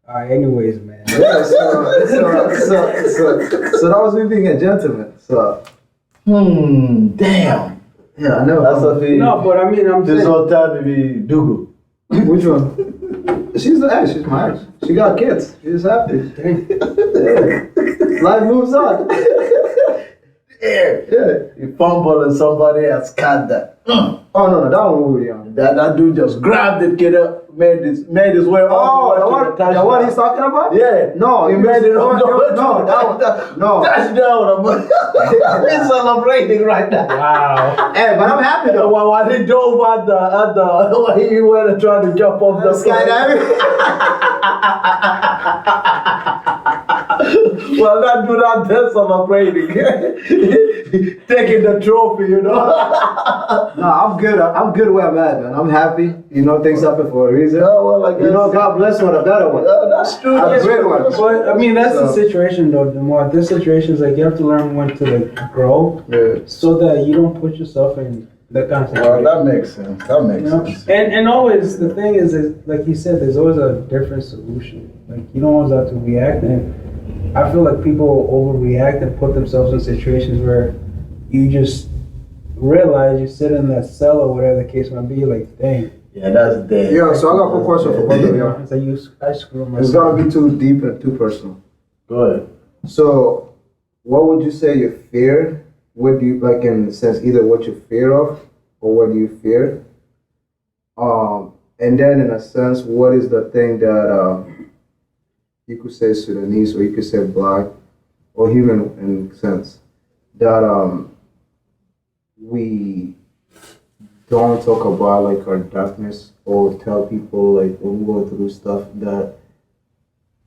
Alright, anyways, man. Yeah, so that was me being a gentleman. So. Damn. Yeah, I never. That's a thing. No, but I mean, I'm This saying. whole time to be Dugu. Which one? She's my ex. She got kids. She's happy. Yeah. Life moves on. Yeah. You fumble and somebody else caught that. Oh no, that one we were young. That dude just grabbed it, kid up, made his way all the way to the touchdown. The one he's talking about? Yeah. No, he made it all the way to no, the no. touchdown. He's celebrating right now. Wow. Hey, but I'm happy though. While he dove at the when he went and tried to jump off the Well, that dude out there celebrating, taking the trophy, No, I'm good. I'm good where I'm at, man. I'm happy. Things happen for a reason. Oh, well, I guess. God bless one a better one. That's true. A great one. But I mean, that's the situation, though. The more this situation is like you have to learn when to grow, so that you don't put yourself in that kind of situation. Well, that makes sense. That makes sense. And always the thing is like you said, there's always a different solution. Like you don't always have to react. And I feel like people overreact and put themselves in situations where you just realize you sit in that cell or whatever the case might be. Like, dang. Yeah, that's dead. Yeah, so I got a quick question for both of you. It's like I screw myself. It's gonna be too deep and too personal. Go ahead. So, what would you say your fear what do you like in the sense either what you fear of or what do you fear? And then in a sense, what is the thing that you could say Sudanese or you could say black or human in sense that we don't talk about like our darkness or tell people like when we go through stuff that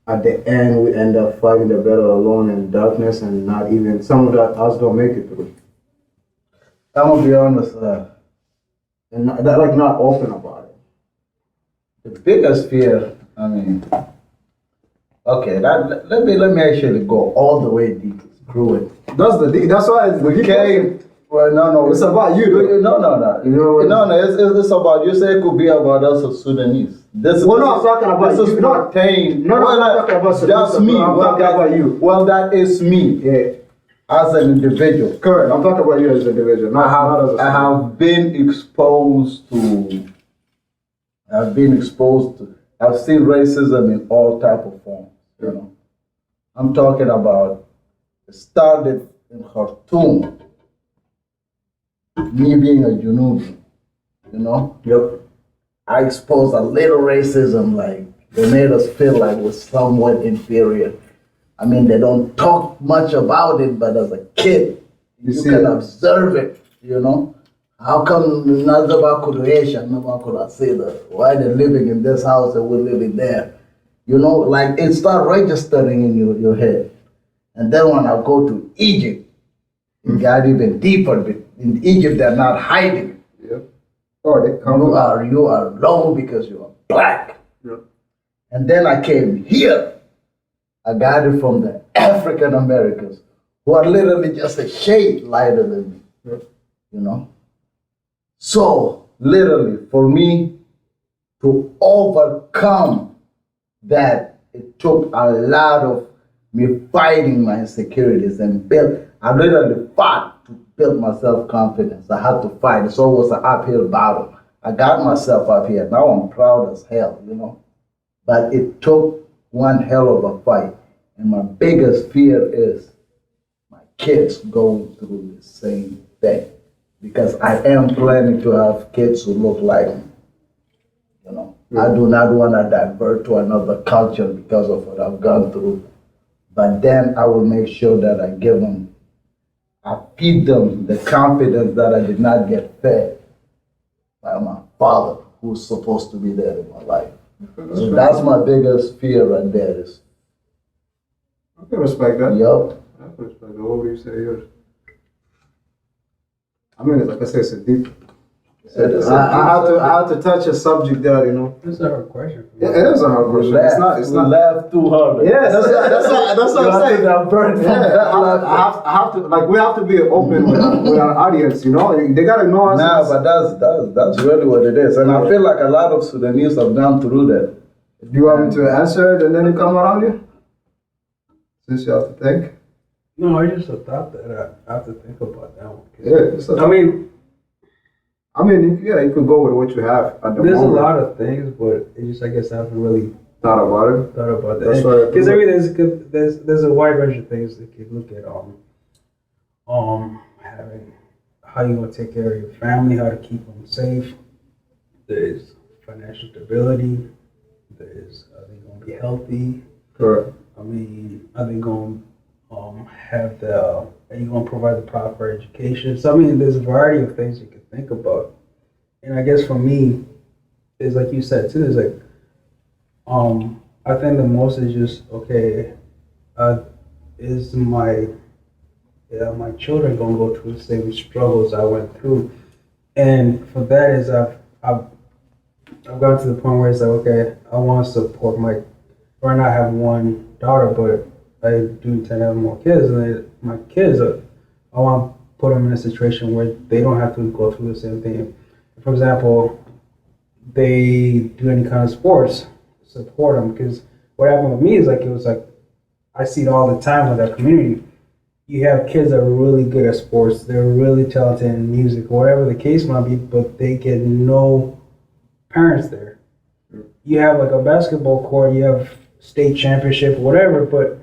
at the end we end up fighting the battle alone in darkness and not even some of that us don't make it through. I'm gonna be honest. And not, that like not open about it. The biggest fear, I mean, okay, let me actually go all the way deep through it. That's why it's Okay, well, no, It's about you, though. No. You know what- It's about you. Say it could be about us as Sudanese. Well, no, I'm talking about this you. is pertain. No, I'm not talking about Sudanese, That's me. I'm talking about you. Well, that is me Yeah. as an individual. Correct. I'm talking about you as an individual, not as a I have been exposed to. I've seen racism in all type of forms. You know, I'm talking about. It started in Khartoum. Me being a Junubi, you know. Yep. I exposed a little racism, like they made us feel like we're somewhat inferior. I mean, they don't talk much about it, but as a kid, you see can it. observe it, you know. How come Nazaba could say that? Why they're living in this house and we're living there? You know, like it start registering in your head. And then when I go to Egypt, it got even deeper. In Egypt, they're not hiding. Yep. Oh, they come. You are low because you are black. Yep. And then I came here. I got it from the African Americans who are literally just a shade lighter than me. Yep. You know? So, literally, for me to overcome that, it took a lot of me fighting my insecurities and I literally fought to build my self-confidence. I had to fight. It's always an uphill battle. I got myself up here. Now I'm proud as hell, you know. But it took one hell of a fight. And my biggest fear is my kids going through the same thing. Because I am planning to have kids who look like me. You know, I do not want to divert to another culture because of what I've gone through. But then I will make sure that I feed them the confidence that I did not get fed by my father, who's supposed to be there in my life. So that's my biggest fear right there is, I can respect that. yup. I can respect that. What would you say yours? I mean, like I said, it's a deep. I have to touch a subject that, you know. This is a hard question. Yeah, it is a hard question. It's We not. laugh too hard. Yeah, that's what I'm saying. Yeah, I have to, like, we have to be open with our audience, you know? They gotta know us. Nah, but that's really what it is. And I feel like a lot of Sudanese have gone through that. Do you want me to answer it and then you come around you? Since you have to think? No, I just thought that I have to think about that one. Yeah, it's a I mean, you could go with what you have at the there's moment. a lot of things, but it just, I guess I haven't really Thought about it. thought about that. That's why- Because there's a wide range of things that you look at. Having how you gonna take care of your family, how to keep them safe. There's financial stability. There's are they gonna be healthy? Correct. I mean, are they gonna are you gonna provide the proper education? So I mean, there's a variety of things you can think about. And I guess for me, it's like you said too. It's like, I think the most is just okay. Is my children gonna go through the same struggles I went through? And for that is I've gotten to the point where it's like, okay, I want to support right now I have one daughter, but I do intend to have more kids, and my kids, I want to put them in a situation where they don't have to go through the same thing. For example, they do any kind of sports, support them, because what happened with me is it was like, I see it all the time with our community. You have kids that are really good at sports, they're really talented in music, whatever the case might be, but they get no parents there. You have like a basketball court, you have state championship, whatever, but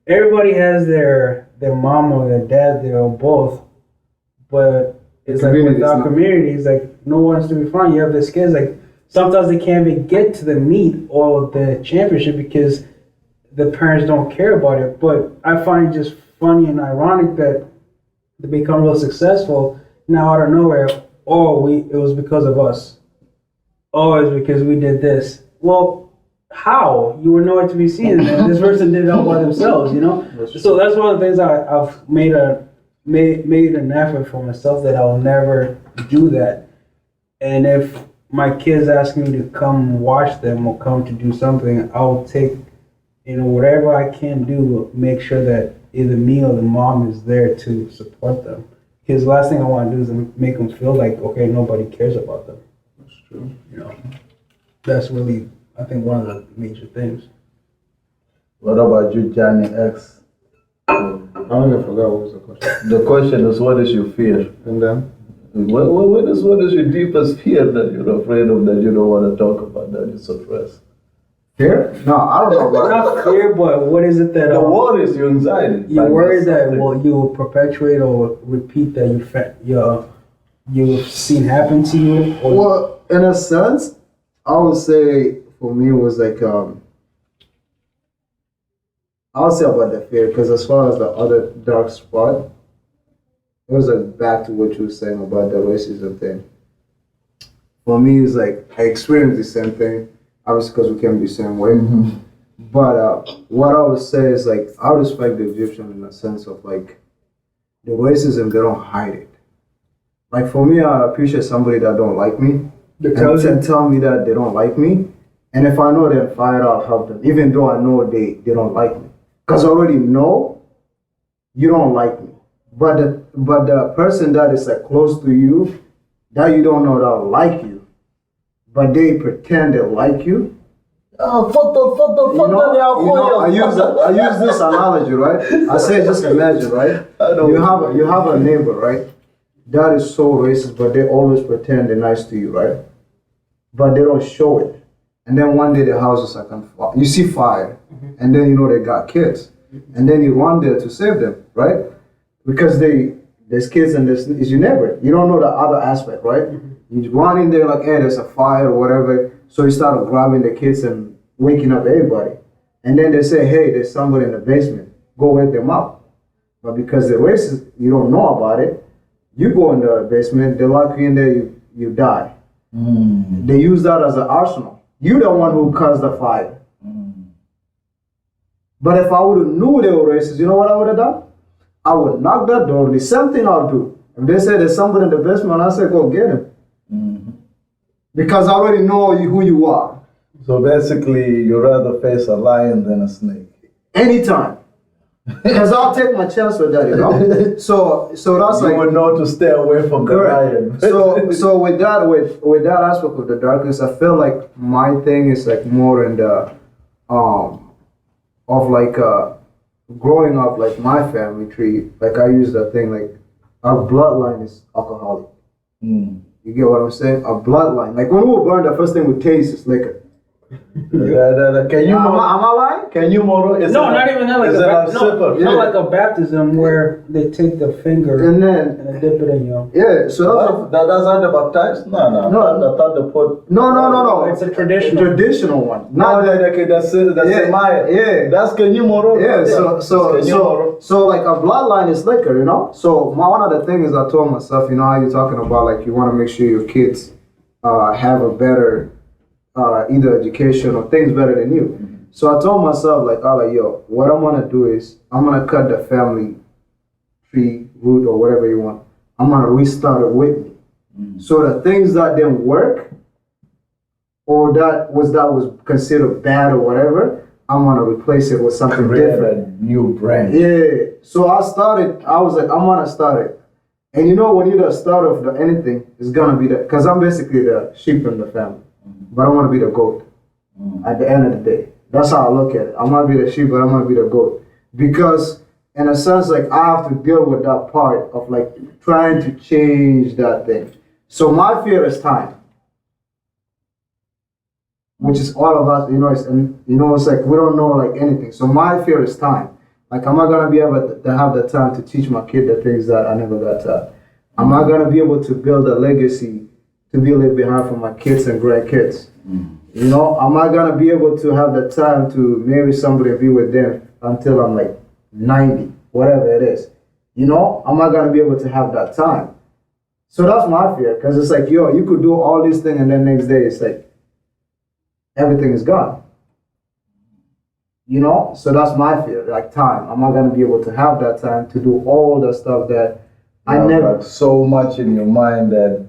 everybody has their mom or their dad there or both but it's like Community with is our not- community, it's like no one's to be found. You have these kids like sometimes they can't even get to the meet or the championship because the parents don't care about it. But I find it just funny and ironic that they become real successful now out of nowhere. Oh, it was because of us. Oh, it's because we did this. Well, how? You were nowhere to be seen. And this person did it all by themselves, you know? So that's one of the things I've made an effort for myself that I'll never do that. And if my kids ask me to come watch them or come to do something, I'll take, whatever I can do, make sure that either me or the mom is there to support them. Because the last thing I want to do is make them feel like, okay, nobody cares about them. That's true. That's really, I think, one of the major things. What about you, Johnny X? I don't even forgot what was the question. The question is, what is your fear? And then? What is your deepest fear that you're afraid of, that you don't want to talk about, that you suppress? Fear? No, I don't know about Not fear, but what is it that The war is your anxiety. you're Like worried that something. you will perpetuate or repeat that you've seen happen to you? Or Well, in a sense, I would say for me it was like I would say about the fear, because as far as the other dark spot, it was like back to what you were saying about the racism thing. For me, it's like I experienced the same thing, obviously because we came the same way. But what I would say is like I respect the Egyptian in the sense of like the racism, they don't hide it. Like for me, I appreciate somebody that don't like me and tell me that they don't like me. And if I know they're fired, I'll help them, even though I know they don't like me. Because I already know you don't like me. But the person that is like close to you, that you don't know that like you, but they pretend they like you. I use this analogy, right? I say just imagine, right? You have a neighbor, right? That is so racist, but they always pretend they're nice to you, right? But they don't show it. And then one day the house is like on fire. You see fire, and then you know they got kids, and then you run there to save them, right? Because there's kids and is your neighbor. You don't know the other aspect, right? You run in there like, hey, there's a fire or whatever. So you start grabbing the kids and waking up everybody. And then they say, hey, there's somebody in the basement. Go wake them up. But because they're racist, you don't know about it. You go in the basement, they lock you in there, you die. They use that as an arsenal. You're the one who caused the fire. But if I would have knew they were racist, you know what I would have done? I would knock that door. The same thing I'll do. If they say there's somebody in the basement, I say go get him. Because I already know who you are. So basically, you rather face a lion than a snake. Anytime. Because I'll take my chance with that, you know? So that's You like... would know to stay away from the lion. So with that aspect of the darkness, I feel like my thing is like more in the of like growing up, like my family tree. Like I use that thing, like our bloodline is alcoholic. You get what I'm saying? Our bloodline. Like when we were born, the first thing we taste is liquor. Can you? Am I lying? Can you, Moro? not even that. Like is that a sipper? not like a baptism where they take the finger And then and they dip it in you. yeah, so That's how they baptized? No. I thought they put. no. It's a traditional one. No, Not that's Yeah, Maya. yeah. That's Kenyu Moro. Yeah, That's Kenyu Moro. so like a bloodline is liquor, you know. So one of the things I told myself, you know, how you're talking about like you want to make sure your kids have a better either education or things better than you. So I told myself like, yo, what I'm gonna do is I'm gonna cut the family tree root or whatever you want. I'm gonna restart it with me. So the things that didn't work or that was considered bad or whatever, I'm gonna replace it with something Create different. a new brand. Yeah. So I was like, I'm gonna start it. And you know, when you're the start of anything, it's gonna be because I'm basically the sheep in the family. But I want to be the goat at the end of the day. That's how I look at it. I'm going to be the sheep, but I'm going to be the goat. Because in a sense, like I have to deal with that part of like trying to change that thing. So my fear is time. Which is all of us, you know, it's like we don't know like anything. So my fear is time. Like, am I going to be able to have the time to teach my kid the things that I never got Am I gonna be able to build a legacy to be left behind for my kids and grandkids? You know, am I gonna be able to have the time to marry somebody and be with them until I'm like 90, whatever it is? You know, am I gonna be able to have that time? So that's my fear, because it's like, yo, you could do all these things and then next day it's like everything is gone. You know, so that's my fear, like time. Am I gonna be able to have that time to do all the stuff that I never? Like so much in your mind that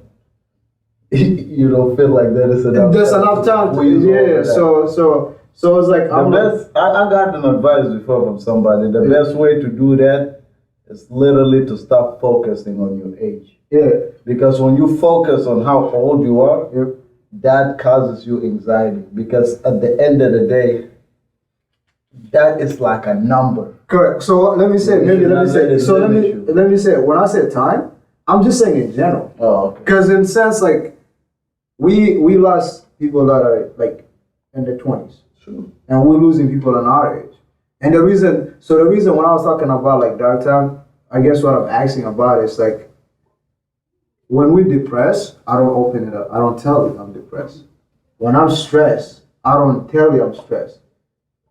you don't feel like there is enough. There's enough time to squeeze all yeah. of that. So it's like The best, I got an advice before from somebody. The best way to do that is literally to stop focusing on your age. Yeah. Because when you focus on how old you are, Yep. that causes you anxiety. Because at the end of the day, that is like a number. Correct. So let me say, You maybe should let not me say. let it So limit you. let me say. When I say time, I'm just saying in general. Oh, okay. Because in sense, like we lost people that are like in their 20s, True. and we're losing people in our age. And the reason when I was talking about like dark time, I guess what I'm asking about is like when we're depressed, I don't open it up. I don't tell you I'm depressed. When I'm stressed, I don't tell you I'm stressed.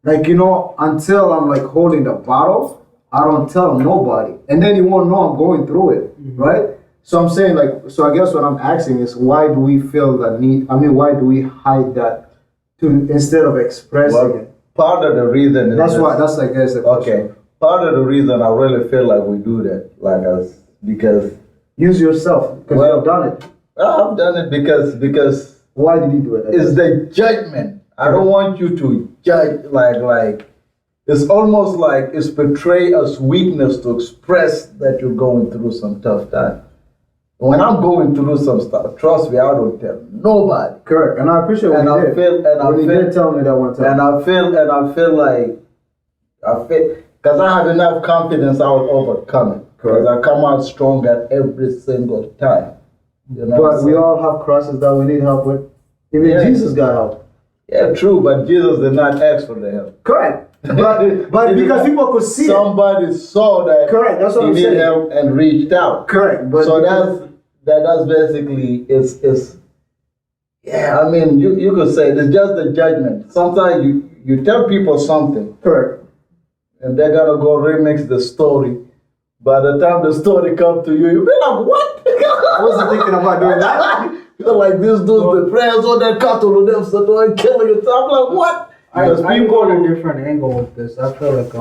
Like, you know, until I'm like holding the bottle, I don't tell nobody. And then you won't know I'm going through it, right? So I'm saying like, so I guess what I'm asking is why do we feel the need? I mean, why do we hide that to instead of expressing Well, it? part of the reason is That's this. why, that's like, that's the question. Okay. Part of the reason I really feel like we do that, like us, because Use yourself, because Well- you've done it. I've done it because Why did you do it? it's the judgment. I don't want you to judge like it's almost like it's portray as weakness to express that you're going through some tough time. When I'm going through some stuff, trust me, I don't tell nobody. Correct, and I appreciate what And you I did. feel- and I When you feel- did tell me that one time. And I feel like because I have enough confidence I will overcome it. Because I come out stronger every single time. You know what I'm But we saying? all have crosses that we need help with. Even Yeah. Jesus got help. Yeah, true, but Jesus did not ask for the help. Correct. But because people could see it. Somebody saw that Correct, that's what he I'm needed saying. help and reached out. Correct. But So because- that's basically it's yeah, I mean you could say it's just the judgment. Sometimes you tell people something correct. and they're gonna go remix the story. By the time the story comes to you, you'll be like, what? I wasn't thinking about doing that. You're like, this dude's depressed, all that cattle of them, so doing killing it. I'm like, what? Because I go on a different angle with this. I feel like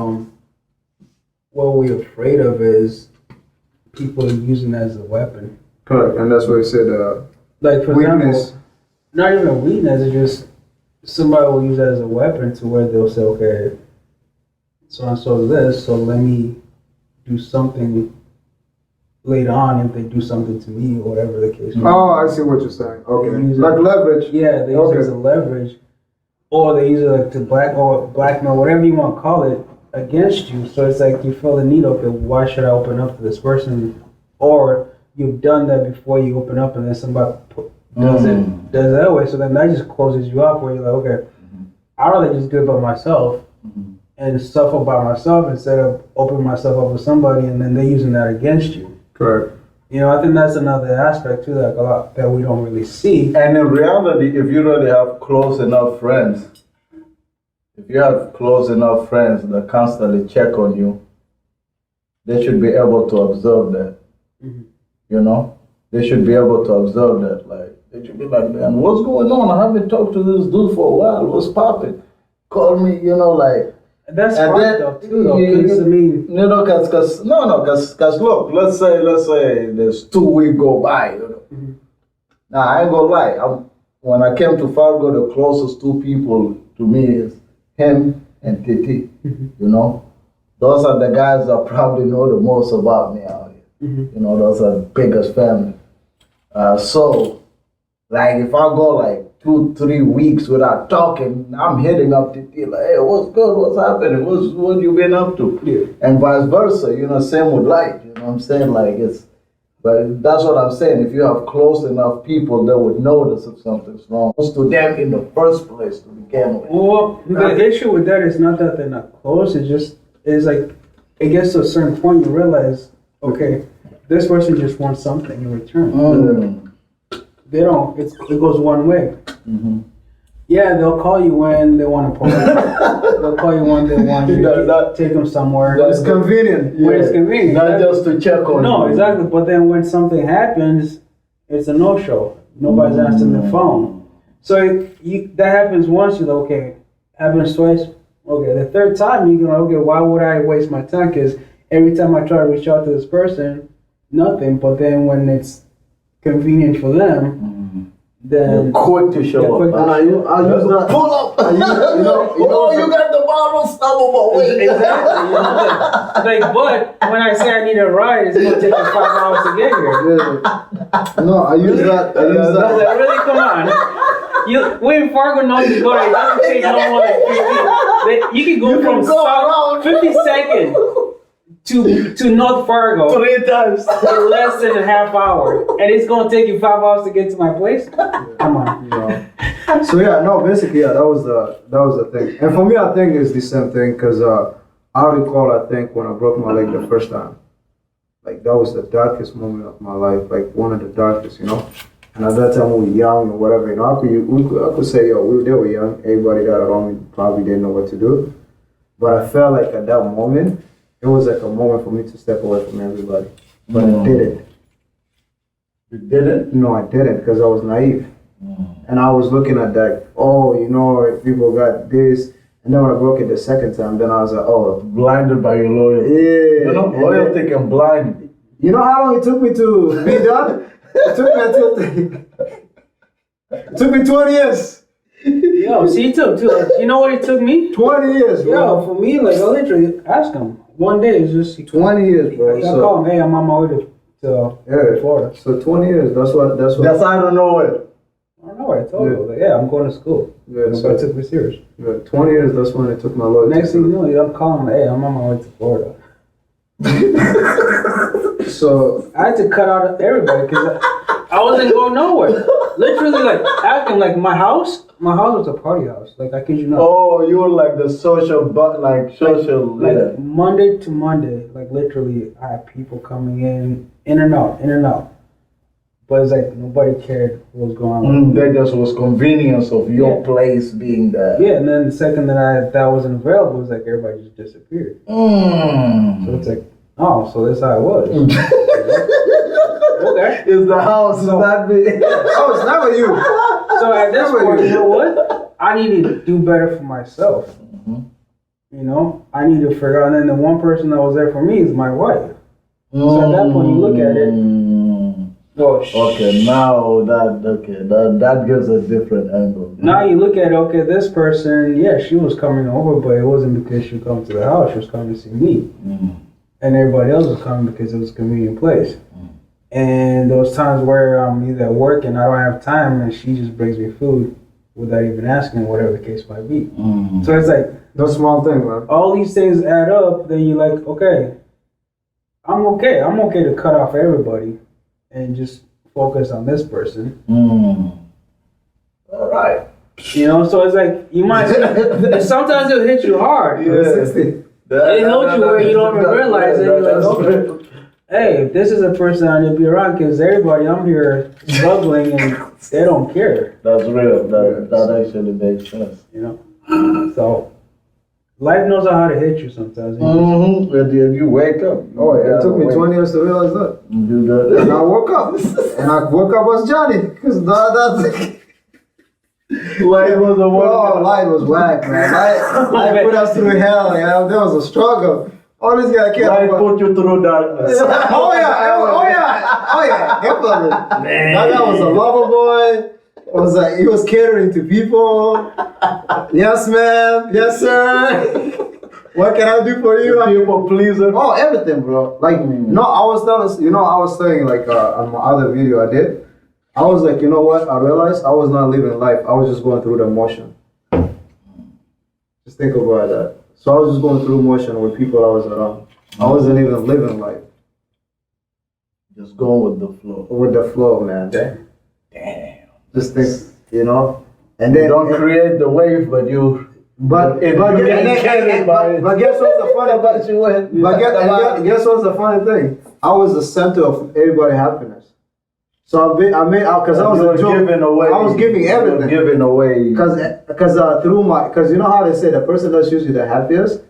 what we're afraid of is people using it as a weapon. Correct, and that's what he said. Like for Weakness. example, not even a weakness. It's just somebody will use it as a weapon to where they'll say, okay, so and so this, so let me do something later on if they do something to me or whatever the case may be. Oh, I see what you're saying. Okay, They use it- like leverage. Yeah, they use Okay. it as a leverage, or they use it like to blackmail, whatever you want to call it, against you. So it's like you feel the need of it. Why should I open up to this person? Or you've done that before you open up, and then somebody does it that way. So then that just closes you up. Where you're like, okay, I'd rather just do it by myself and suffer by myself instead of opening myself up with somebody, and then they're using that against you. Correct. You know, I think that's another aspect too, like a lot that we don't really see. And in reality, if you really have close enough friends, if you have close enough friends that constantly check on you, they should be able to observe that. You know, they should be able to observe that. Like, they should be like, man, what's going on? I haven't talked to this dude for a while. What's popping? Call me, you know, like. That's And hard then- though too, though. 'Cause, I mean, You know, cause look, let's say there's 2 weeks go by, you know. Now I ain't gonna lie, when I came to Fargo, the closest 2 people to me is him and Titi. You know, those are the guys that probably know the most about me out here. You know, those are the biggest family. So, like, if I go like 2-3 weeks without talking, I'm hitting up Titi like, hey, what's good? What's happening? What you been up to? And vice versa, you know, same with Light. You know what I'm saying? Like but that's what I'm saying. If you have close enough people, they would notice if something's wrong. It's to them in the first place to begin with. well, the issue with that is not that they're not close. It's like it gets to a certain point you realize, okay, this person just wants something in return. They don't. It goes one way. Yeah, they'll call you when they want to party. They'll call you when they want you to take them somewhere. It's convenient. When it's convenient. Not just to check on No, you. exactly. But then when something happens, it's a no-show. Nobody's answering the phone. So that happens once. You're like, okay. Happens twice. Okay. The third time, you're like, okay, why would I waste my time? Because every time I try to reach out to this person, nothing. But then when it's convenient for them, then Quick to show up. I use that. Pull up. you got the bottle. Stop on my way. exactly. Like, but when I say I need a ride, it's gonna take me 5 hours to get here. No, I use that. I use that. Like, really, come on. We in Fargo know you go there. It doesn't take no more than 50. You can go from South 52nd to North Fargo 3 times. in less than a half hour, and it's gonna take you 5 hours to get to my place. Come on. So yeah, no, basically, yeah, that was the thing. And for me, I think it's the same thing because I recall, I think when I broke my leg the first time, like that was the darkest moment of my life, like one of the darkest, you know. And at that time, we were young or whatever, you know. I could say, yo, they were young. Everybody that around me probably didn't know what to do. But I felt like at that moment, it was like a moment for me to step away from everybody. But I didn't. You didn't? No, I didn't because I was naive. And I was looking at that, oh, you know, if people got this. And then when I broke it the second time, then I was like, oh. Blinded by your loyalty. Yeah. You know, loyalty can blind you. You know how long it took me to be done? It took me 20 years. Yo, see, it took too. Like, you know what it took me? 20 years, bro. Yo, for me, like, I literally asked him. One day, it's just 20 years, bro. I called him, hey, I'm on my way to Florida. So 20 years, that's what. That's out of nowhere. I don't know what I told you. Like, yeah, I'm going to school. Yeah, So it took me serious. 20 years, that's when it took my loyalty. Next thing you know, I'm calling him, hey, I'm on my way to Florida. So I had to cut out everybody because I wasn't going nowhere. Literally, like, acting like my house was a party house. Like, I kid you not. Oh, you were like the social, social. Like Monday to Monday, like literally, I had people coming in and out. But it's like nobody cared what was going on. That just was convenience of your place being there. Yeah, and then the second that wasn't available, it was like everybody just disappeared. So it's like, oh, so that's how it was. Okay. It's the house, it's not me. oh, it's never you. So at this point, you know what? I need to do better for myself. You know, I need to figure out. And then the one person that was there for me is my wife. So at that point, you look at it. Oh, Okay, now that gives a different angle. Now you look at it, okay, this person, yeah, she was coming over, but it wasn't because she come to the house. She was coming to see me. And everybody else was coming because it was a convenient place. And those times where I'm either at work and I don't have time and she just brings me food without even asking, whatever the case might be. So it's like, No small thing, man. all these things add up, then you're like, okay, I'm okay to cut off everybody and just focus on this person. All right. You know, so it's like, you might, sometimes it'll hit you hard. Yeah. 60. It hits you where you don't even realize it. You're like, okay, hey, this is a person I need to be around because everybody, I'm here struggling and they don't care. That's real. That actually makes sense. You know? So, life knows how to hit you sometimes. But you wake up. Oh, it took me 20 years to realize that. Do that. And I woke up. And I woke up as Johnny. Because that's. Life was a Oh, life was whack, man. Life put us through hell, yeah. There was a struggle. All this guy can't. Life put you through darkness. Oh yeah, definitely. That guy was a lover boy. He was catering to people. Yes, ma'am. Yes, sir. What can I do for you? People pleaser. Oh, everything, bro. Like, no, I was saying like on my other video I did. I was like, you know what? I realized I was not living life. I was just going through the motion. Just think about that. So I was just going through motion with people I was around. I wasn't even living life. Just going with the flow. With the flow, man. Damn. Just think, you know. And then You don't create the wave, but you. But guess what's the funny thing? But guess what's the funny thing? I was the center of everybody's happiness. So because I was You a were joke. giving away. I was giving you were everything. Giving away. Because because you know how they say the person that's usually the happiest,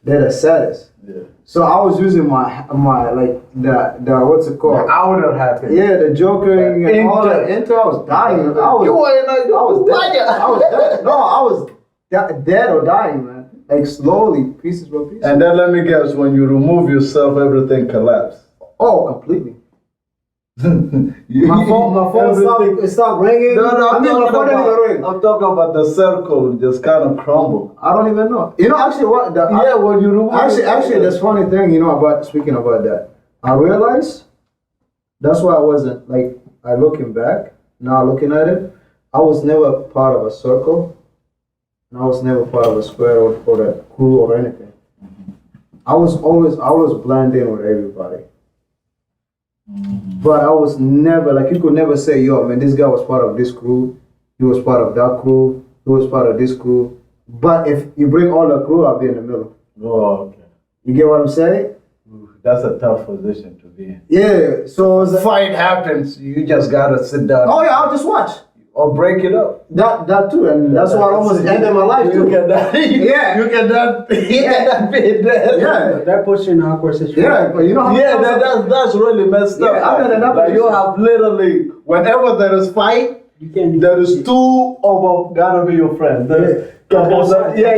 they're the saddest. Yeah. So I was using my like the what's it called? Outer happiness. Yeah, the jokering and all that. Into I was dying. I was dead. No, I was dead or dying, man. Like slowly, pieces by pieces. And then let me guess, when you remove yourself, everything collapsed. Oh, completely. You- My phone stopped ringing. No, I mean, my phone didn't even ring. I'm talking about the circle just kind of crumbled. I don't even know. You know, actually, When you remove Actually, that's funny thing. You know about speaking about that. I realized that's why I wasn't like. Looking back now, looking at it, I was never part of a circle, and I was never part of a square or a crew or anything. I was blend in with everybody. But I was never like you could never say, yo, man, this guy was part of this crew, he was part of that crew, he was part of this crew. But if you bring all the crew, I'll be in the middle. Oh, okay. You get what I'm saying? That's a tough position to be in. Yeah. So it was Fight happens, you just gotta sit down. oh yeah, I'll just watch. Or break it up. That too, and that's why I almost ended my life You too. cannot. Yeah. You cannot. You cannot be there. Yeah. That puts you in an awkward situation. Yeah, but you know how Yeah, that's really messed up. Yeah, I've been in that Like you position. have literally, whenever there is fight, You can't. there is two of them gotta be your friends. Both sides. Yeah,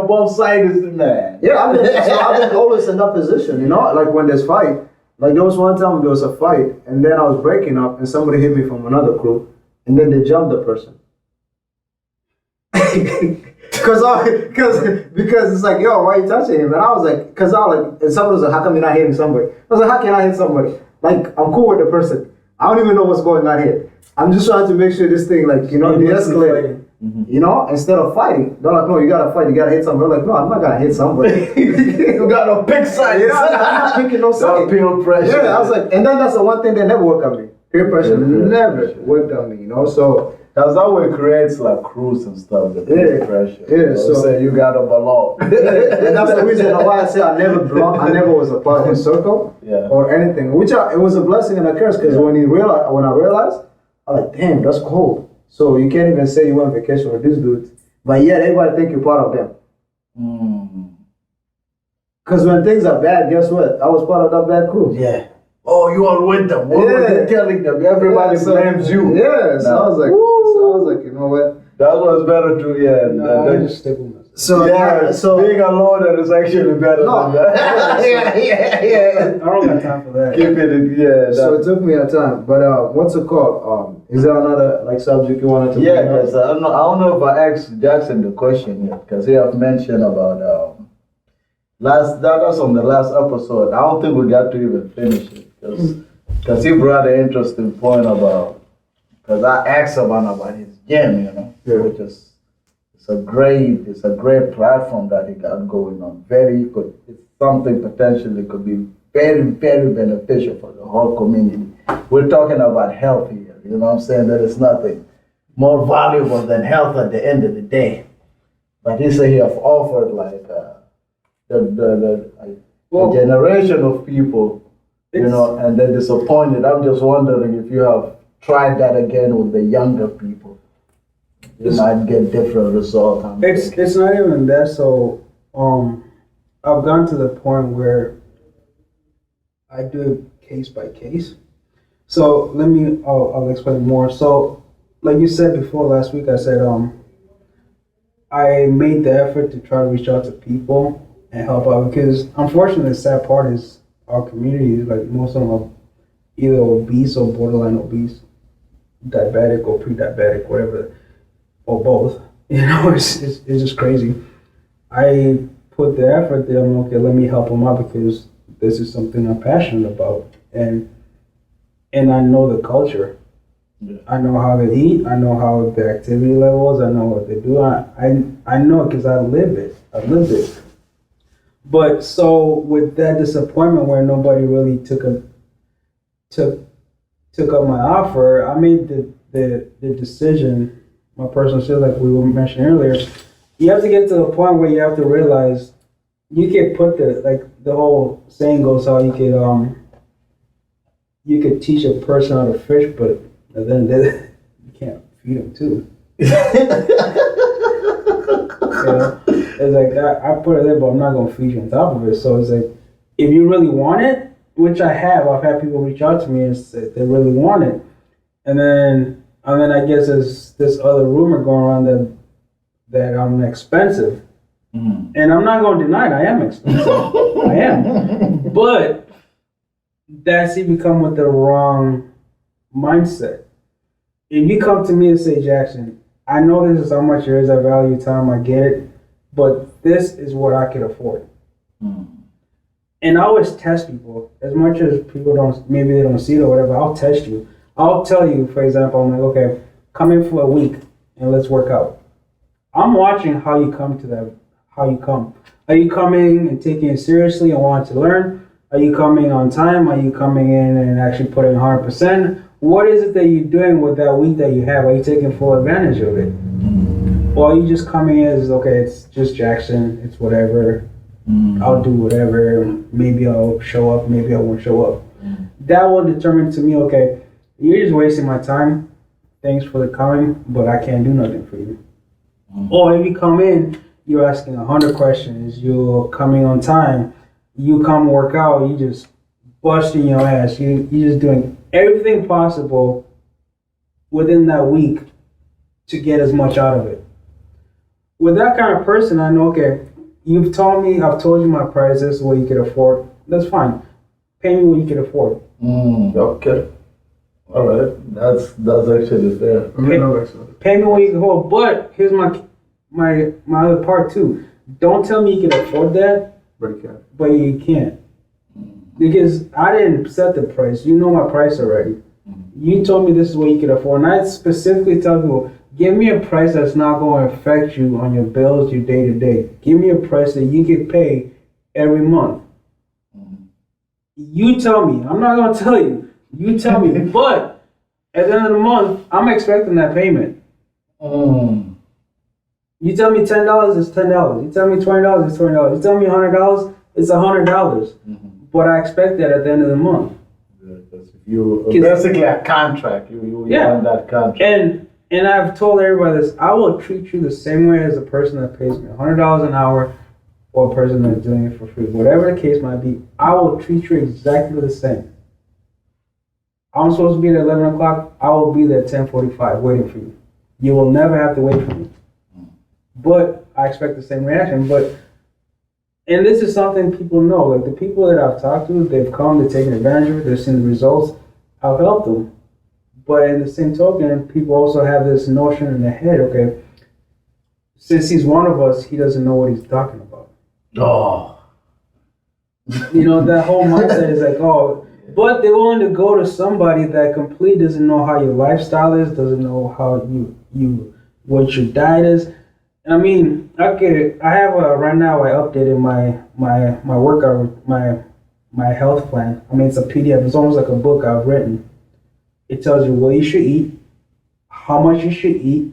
both sides is man. Yeah, I've been always in that position, you know, like when there's fight. Like there was one time there was a fight, and then I was breaking up, and somebody hit me from another crew, and then they jumped the person. because it's like, yo, why are you touching him? And I was like, and somebody was like, how come you're not hitting somebody? I was like, how can I hit somebody? Like, I'm cool with the person. I don't even know what's going on here. I'm just trying to make sure this thing, like, you know, de-escalated. You know, instead of fighting, they're like, no, you gotta fight, you gotta hit somebody. I'm like, no, I'm not gonna hit somebody. You gotta pick sides. You know, I'm not picking no side. Peer pressure. Yeah, I was like, and then that's the one thing that never worked on me. Peer pressure never worked on me, you know. So That's how it creates like crews and stuff, the peer Yeah, pressure. yeah, You know, so- say you gotta belong. and that's the reason why I say I never was a part of a circle Yeah. or anything. It was a blessing and a curse because when I realized, I'm like, damn, that's cold. So you can't even say you went on vacation with this dude, but yet everybody think you're part of them. Because when things are bad, guess what? I was part of that bad crew. Yeah. Oh, you are with them. What were Yeah. you telling them? Everybody Yeah, so- blames you. Yeah, so Nah. I was like, you know what? That was better to, yeah. No, I just stick with myself. So yeah, so being a loner is actually better No. than that. yeah. I don't got time for that. Keep it, yeah. So that- it took me a time, but what's it called? Is there another like subject you wanted to? Yeah, bring up? because I don't know if I asked Jackson the question yet, because he have mentioned about that's on the last episode. I don't think we got to even finish it, because he brought an interesting point about, because I asked about his gym, you know, Yeah. which is it's a great platform that he got going on. It's something potentially could be very, very beneficial for the whole community. We're talking about health here, you know what I'm saying? There is nothing more valuable than health at the end of the day. But he said he have offered like a generation of people, you know, and they're disappointed. I'm just wondering if you have tried that again with the younger people. You might get different results. It's not even that. So I've gone to the point where I do it case by case. So I'll explain more. So like you said before last week, I said I made the effort to try to reach out to people and help out, because unfortunately the sad part is our community, like most of them are either obese or borderline obese, diabetic or pre-diabetic, whatever, or both. You know, it's just crazy. I put the effort there. I'm okay. Let me help them out because this is something I'm passionate about, and I know the culture. Yeah. I know how they eat. I know how their activity levels. I know what they do. I know because I live it. I lived it. But so with that disappointment where nobody really took up my offer, I made the decision. My personal decision, like we were mentioning earlier, you have to get to the point where you have to realize you can put the whole saying goes how you could you could teach a person how to fish, but then you can't feed them too. It's like I put it there, but I'm not gonna feed you on top of it. So it's like, if you really want it, which I've had people reach out to me and say they really want it, and then I guess there's this other rumor going around that I'm expensive, and I'm not gonna deny it. I am expensive. I am, but that's if you come with the wrong mindset. If you come to me and say, Jackson, I know this is how much there is, I value time, I get it, but this is what I can afford. And I always test people, as much as people maybe they don't see it or whatever, I'll test you. I'll tell you, for example, I'm like, okay, come in for a week and let's work out. I'm watching how you come to that, how you come. Are you coming and taking it seriously and wanting to learn? Are you coming on time? Are you coming in and actually putting 100%? What is it that you're doing with that week that you have? Are you taking full advantage of it? Or are you just coming in as, okay, it's just Jackson, it's whatever, I'll do whatever, maybe I'll show up, maybe I won't show up. That will determine to me, okay, you're just wasting my time, thanks for the coming, but I can't do nothing for you. Or if you come in, you're asking 100 questions, you're coming on time, you come work out, you just busting your ass, you just doing everything possible within that week to get as much out of it. With that kind of person, I know, okay, you've told me, I've told you my price, this is what you can afford. That's fine. Pay me what you can afford. Okay. All right. That's actually fair. Pay me what you can afford. But here's my other part too. Don't tell me you can afford that, but you can't. Because I didn't set the price. You know my price already. You told me this is what you can afford. And I specifically tell people, give me a price that's not going to affect you on your bills, your day to day. Give me a price that you can pay every month. You tell me. I'm not going to tell you. You tell me. But at the end of the month, I'm expecting that payment. You tell me $10, it's $10. You tell me $20, it's $20. You tell me $100, it's $100. But I expect that at the end of the month. You basically a contract. You want that contract. And I've told everybody this, I will treat you the same way as a person that pays me $100 an hour or a person that's doing it for free. Whatever the case might be, I will treat you exactly the same. I'm supposed to be there at 11 o'clock, I will be there at 10:45 waiting for you. You will never have to wait for me. But I expect the same reaction. And this is something people know. Like the people that I've talked to, they've come, they've taken advantage of it, they've seen the results, I've helped them. But in the same token, people also have this notion in their head, okay, since he's one of us, he doesn't know what he's talking about. Oh. You know, that whole mindset is like, oh, but they're willing to go to somebody that completely doesn't know how your lifestyle is, doesn't know how what your diet is. I mean, okay, I have right now I updated my workout, my health plan. I mean, it's a PDF. It's almost like a book I've written. It tells you what you should eat, how much you should eat,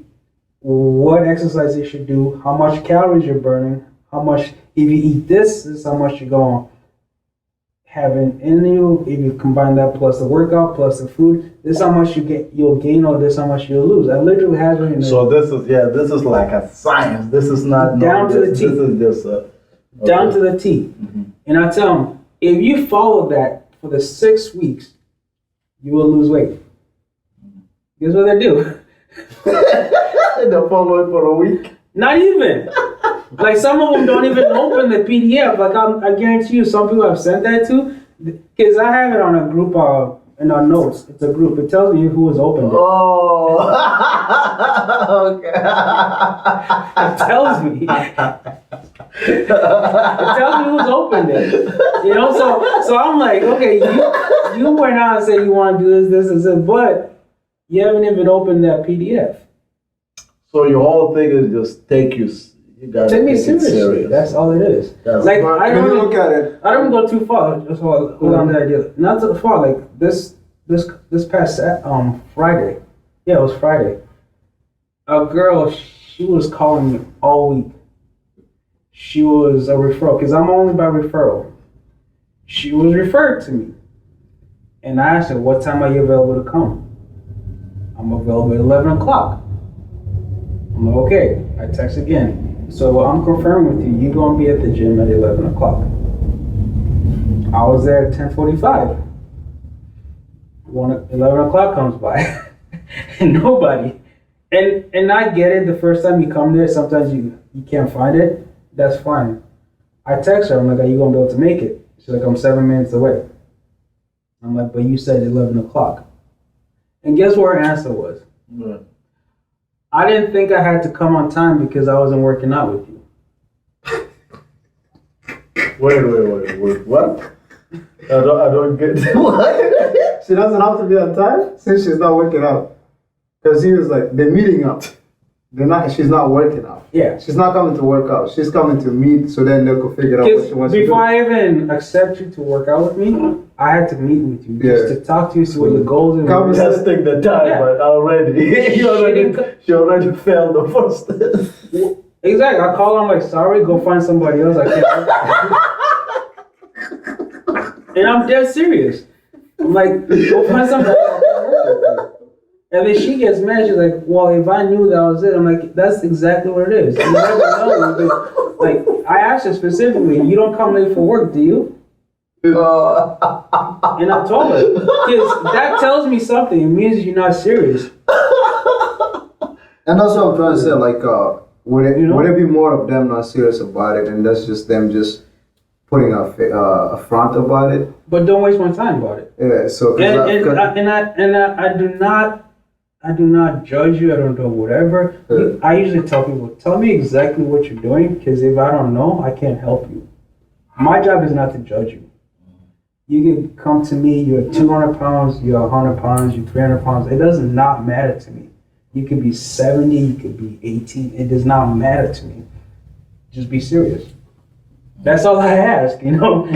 what exercise you should do, how much calories you're burning, how much, if you eat this is how much you're going to have in you. If you combine that plus the workout, plus the food, this is how much you'll gain, or this is how much you'll lose. I literally have it in there. So this is like a science. This is not down to the T. This is just okay. Down to the T. And I tell them, if you follow that for the 6 weeks, you will lose weight. Guess what they do? They follow it for a week. Not even. Like some of them don't even open the PDF. Like I guarantee you, some people I've sent that to, because I have it on a group in our notes. It's a group. It tells me who has opened it. Oh, okay. It tells me. It tells me who's opened it. You know, so I'm like, okay, you went out and said you want to do this, but you haven't even opened that PDF. So your whole thing is just you gotta take me take it seriously. serious. That's all it is. Like, I don't look at it. I don't go too far. Just hold on to that idea. Not too far. Like this past Friday. Yeah, it was Friday. A girl, she was calling me all week. She was a referral because I'm only by referral. She was referred to me, And I asked her, what time are you available to come? I'm available at 11 o'clock. I'm like, okay. I text again. So I'm confirming with you, you're going to be at the gym at 11 o'clock. I was there at 10:45. 11 o'clock comes by and nobody. And I get it, the first time you come there, sometimes you can't find it. That's fine. I text her, I'm like, are you going to be able to make it? She's like, I'm 7 minutes away. I'm like, but you said 11 o'clock. And guess what her answer was? Right. I didn't think I had to come on time because I wasn't working out with you. Wait. What? I don't get what? She doesn't have to be on time since she's not working out. Because he was like, they're meeting up. She's not working out. Yeah. She's not coming to work out. She's coming to meet so then they could figure out what she wants to do. Before I even accept you to work out with me, I had to meet with you just to talk to you, see what your goals and Come testing the time, Yeah. but already she already failed the first test. Exactly. I call her, I'm like, sorry, go find somebody else. I can't work with you. And I'm dead serious. I'm like, go find somebody else. I can't work with you. And then she gets mad. She's like, well, if I knew that was it, I'm like, that's exactly what it is. You never know. Like, I asked her specifically, you don't come late for work, do you? And I told her, because that tells me something. It means you're not serious. And that's what I'm trying to say. Like, would it be more of them not serious about it, and that's just them just putting a front about it? But don't waste my time about it. Yeah. So. I do not judge you. I don't do whatever. Yeah. I usually tell people, tell me exactly what you're doing, because if I don't know, I can't help you. My job is not to judge you. You can come to me, you're 200 pounds, you're 100 pounds, you're 300 pounds. It does not matter to me. You could be 70, you could be 18. It does not matter to me. Just be serious. That's all I ask, you know?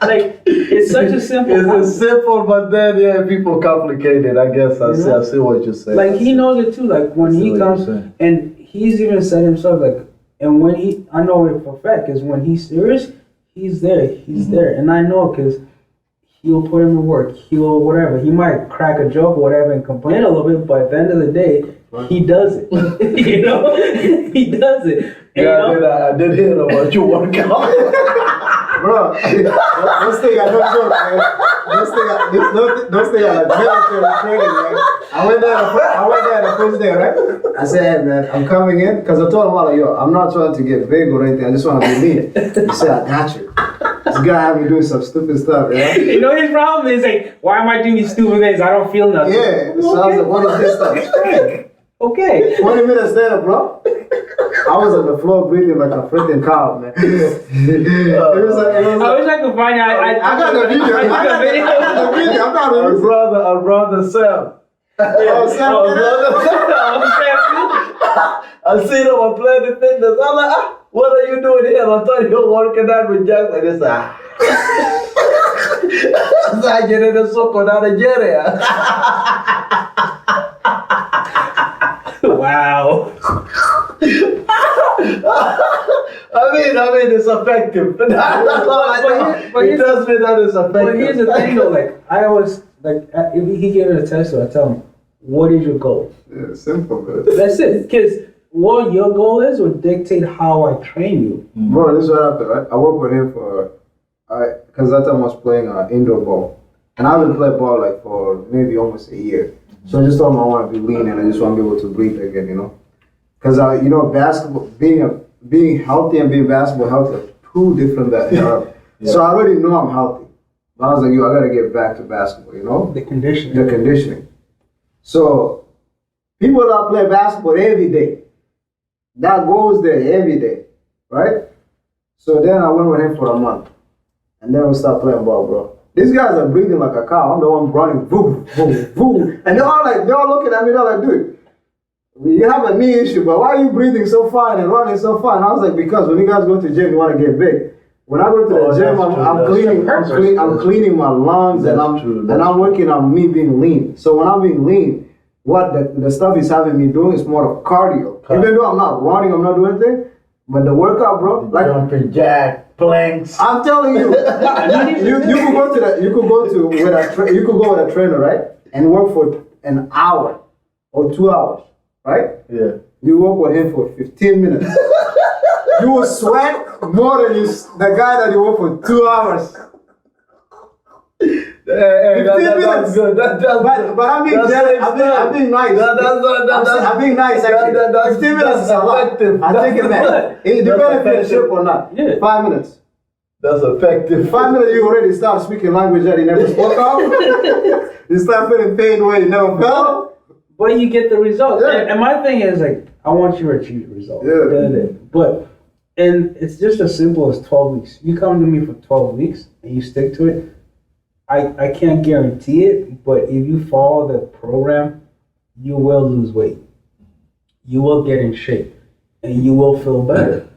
Like, it's such a simple It's simple, but then people complicate it. I guess I see what you're saying. Like, he knows it too. Like, when he comes, and he's even said himself, like, and when I know it for a fact, because when he's serious, he's there. He's there. And I know because he'll put him to work. He'll whatever. He might crack a joke or whatever and complain a little bit, but at the end of the day, he does it. You know? He does it. And, I did hear about you work out. Bro, those things I don't joke, man. Those things are like military training, man. I went there the first day, right? I said, hey, man, I'm coming in, because I told him, like, yo, I'm not trying to get big or anything, I just want to be lean. He said, I got you. This guy had me doing some stupid stuff, yeah? You know his problem is, like, why am I doing these stupid things? I don't feel nothing. Yeah, so I was like, what is this stuff? Okay. 20 minutes later, bro, I was on the floor breathing like a freaking cow, man. It was like, I wish I could find out. I got the video. I got the video. I'm not Our brother Sam. I seen him on Planet Fitness. I'm like, what are you doing here? I thought you were working out with Jack. And it's I get in the soco na Nigeria. Wow. I mean, it's effective. That's all I know. It tells me that it's effective. But here's the thing, though. Like, I always if he gave it a test, I tell him, "What is your goal?" Yeah, simple, man. That's it. Because what your goal is will dictate how I train you. Bro, this is what happened, right? I worked with him because that time I was playing indoor ball. And I haven't played ball like for maybe almost a year. So I just told him I want to be lean and I just want to be able to breathe again, you know? Because, basketball, being healthy and being basketball healthy are two different things. So I already know I'm healthy. But I was like, I got to get back to basketball, you know? The conditioning. The conditioning. So people that play basketball every day, that goes there every day, right? So then I went with him for a month. And then we started playing ball, bro. These guys are breathing like a cow. I'm the one running, boom, boom, boom. And they're all looking at me, they're like, dude, you have a knee issue, but why are you breathing so fine and running so fine? I was like, because when you guys go to the gym, you want to get big. When I go to the gym, I'm cleaning my lungs and I'm working on me being lean. So when I'm being lean, what the stuff he's having me doing is more of cardio. Even though I'm not running, I'm not doing anything, but the workout, bro, like Jumping jack, planks. I'm telling you, you could go to the, you could go to with a, you could go with a trainer, right, and work for an hour or 2 hours, right? Yeah. You work with him for 15 minutes. You will sweat more than the guy that you work for 2 hours. Hey, 15 minutes. That's good. That's But I'm being That's jealous. good. I'm being nice. I'm being nice actually. that's 15 minutes is a lot. effective. I take it back. It depends if you're effective. ship or not. Yeah. 5 minutes. That's effective. 5 minutes you already start speaking language that you never spoke of. You start feeling pain where you never felt. But you get the results. Yeah. And my thing is like, I want you to achieve the results. Yeah. at the end of the day. But, and it's just as simple as 12 weeks. You come to me for 12 weeks and you stick to it. I can't guarantee it, but if you follow the program, you will lose weight. You will get in shape and you will feel better.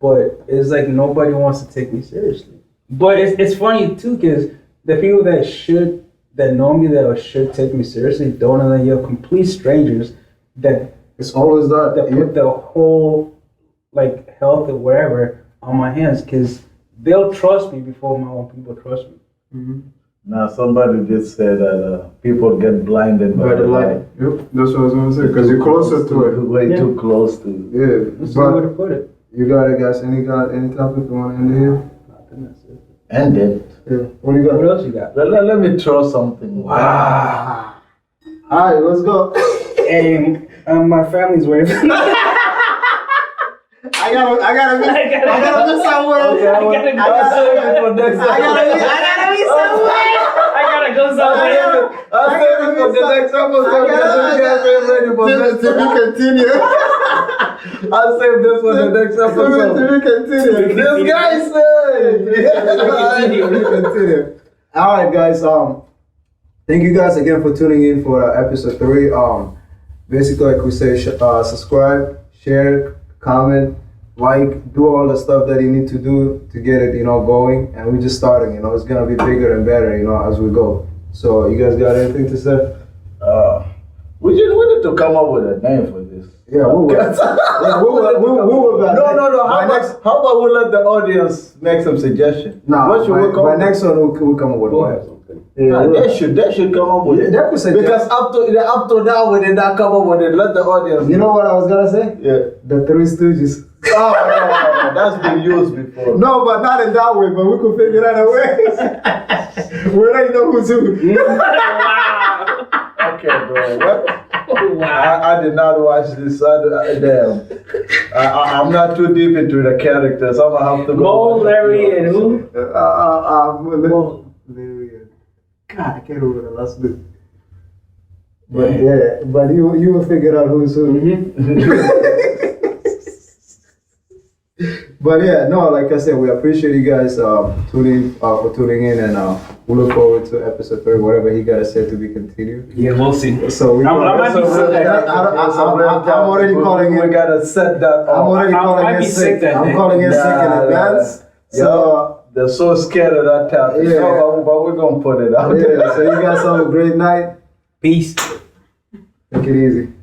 But it's like nobody wants to take me seriously. But it's funny too, because the people that know me that should take me seriously don't, and then you're complete strangers that It's always that. put the whole like health or whatever on my hands, because they'll trust me before my own people trust me. Now somebody did say that people get blinded by the light. Yep, that's what I was gonna say. Because you're closer to it. Way Yeah. too close to it. Yeah, That's the way to but put it. you got it, guys. Any topic you want to end here? Nothing, that's it. And it. Yeah. What do you What got? else you got? Let me throw something. All right, let's go. And my family's waiting for me. I gotta be somewhere. Okay, I'll save it for next I gotta episode. be somewhere. I gotta go somewhere. I'll save it for the next episode. Get ready for next To be continue. I'll save this for the next episode. To be continue. This guy said. To be continue. All right, guys. Thank you guys again for tuning in for episode 3. Basically, like we say, subscribe, share, comment, like, do all the stuff that you need to do to get it, going. And we're just starting, it's gonna be bigger and better, as we go. So, you guys got anything to say? We need to come up with a name for this. Yeah, we will. Yeah, we will. No. How about we let the audience make some suggestions? Nah, What should we come my up next one we'll come up with. We'll one. have something. Yeah, They should come up with Yeah, it. they could say Because up to now we did not come up with it. Let the audience. You know what I was gonna say? Yeah. The Three Stooges. Oh no, that's been used before. No, but not in that way. But we could figure out a way. We already know who's who. Okay, bro. What? I did not watch this. Damn. I'm not too deep into the characters. I'm gonna have to go. Mo, watch it. Larry, and who? God, I can't remember the last name. But yeah, but you will figure out who's who. But yeah, no, like I said, we appreciate you guys tuning in, and we look forward to episode 3. Whatever he gotta say to be continued. Yeah, we'll see. So we. I might be sick. I'm already calling We it. gotta set that I'm up. already I calling might it be sick sick. that I'm day. calling it sick in Nah, advance. Yeah, So they're so scared of that topic. Yeah. No, but we're gonna put it out there. yeah, so you guys have a great night. Peace. Take it easy.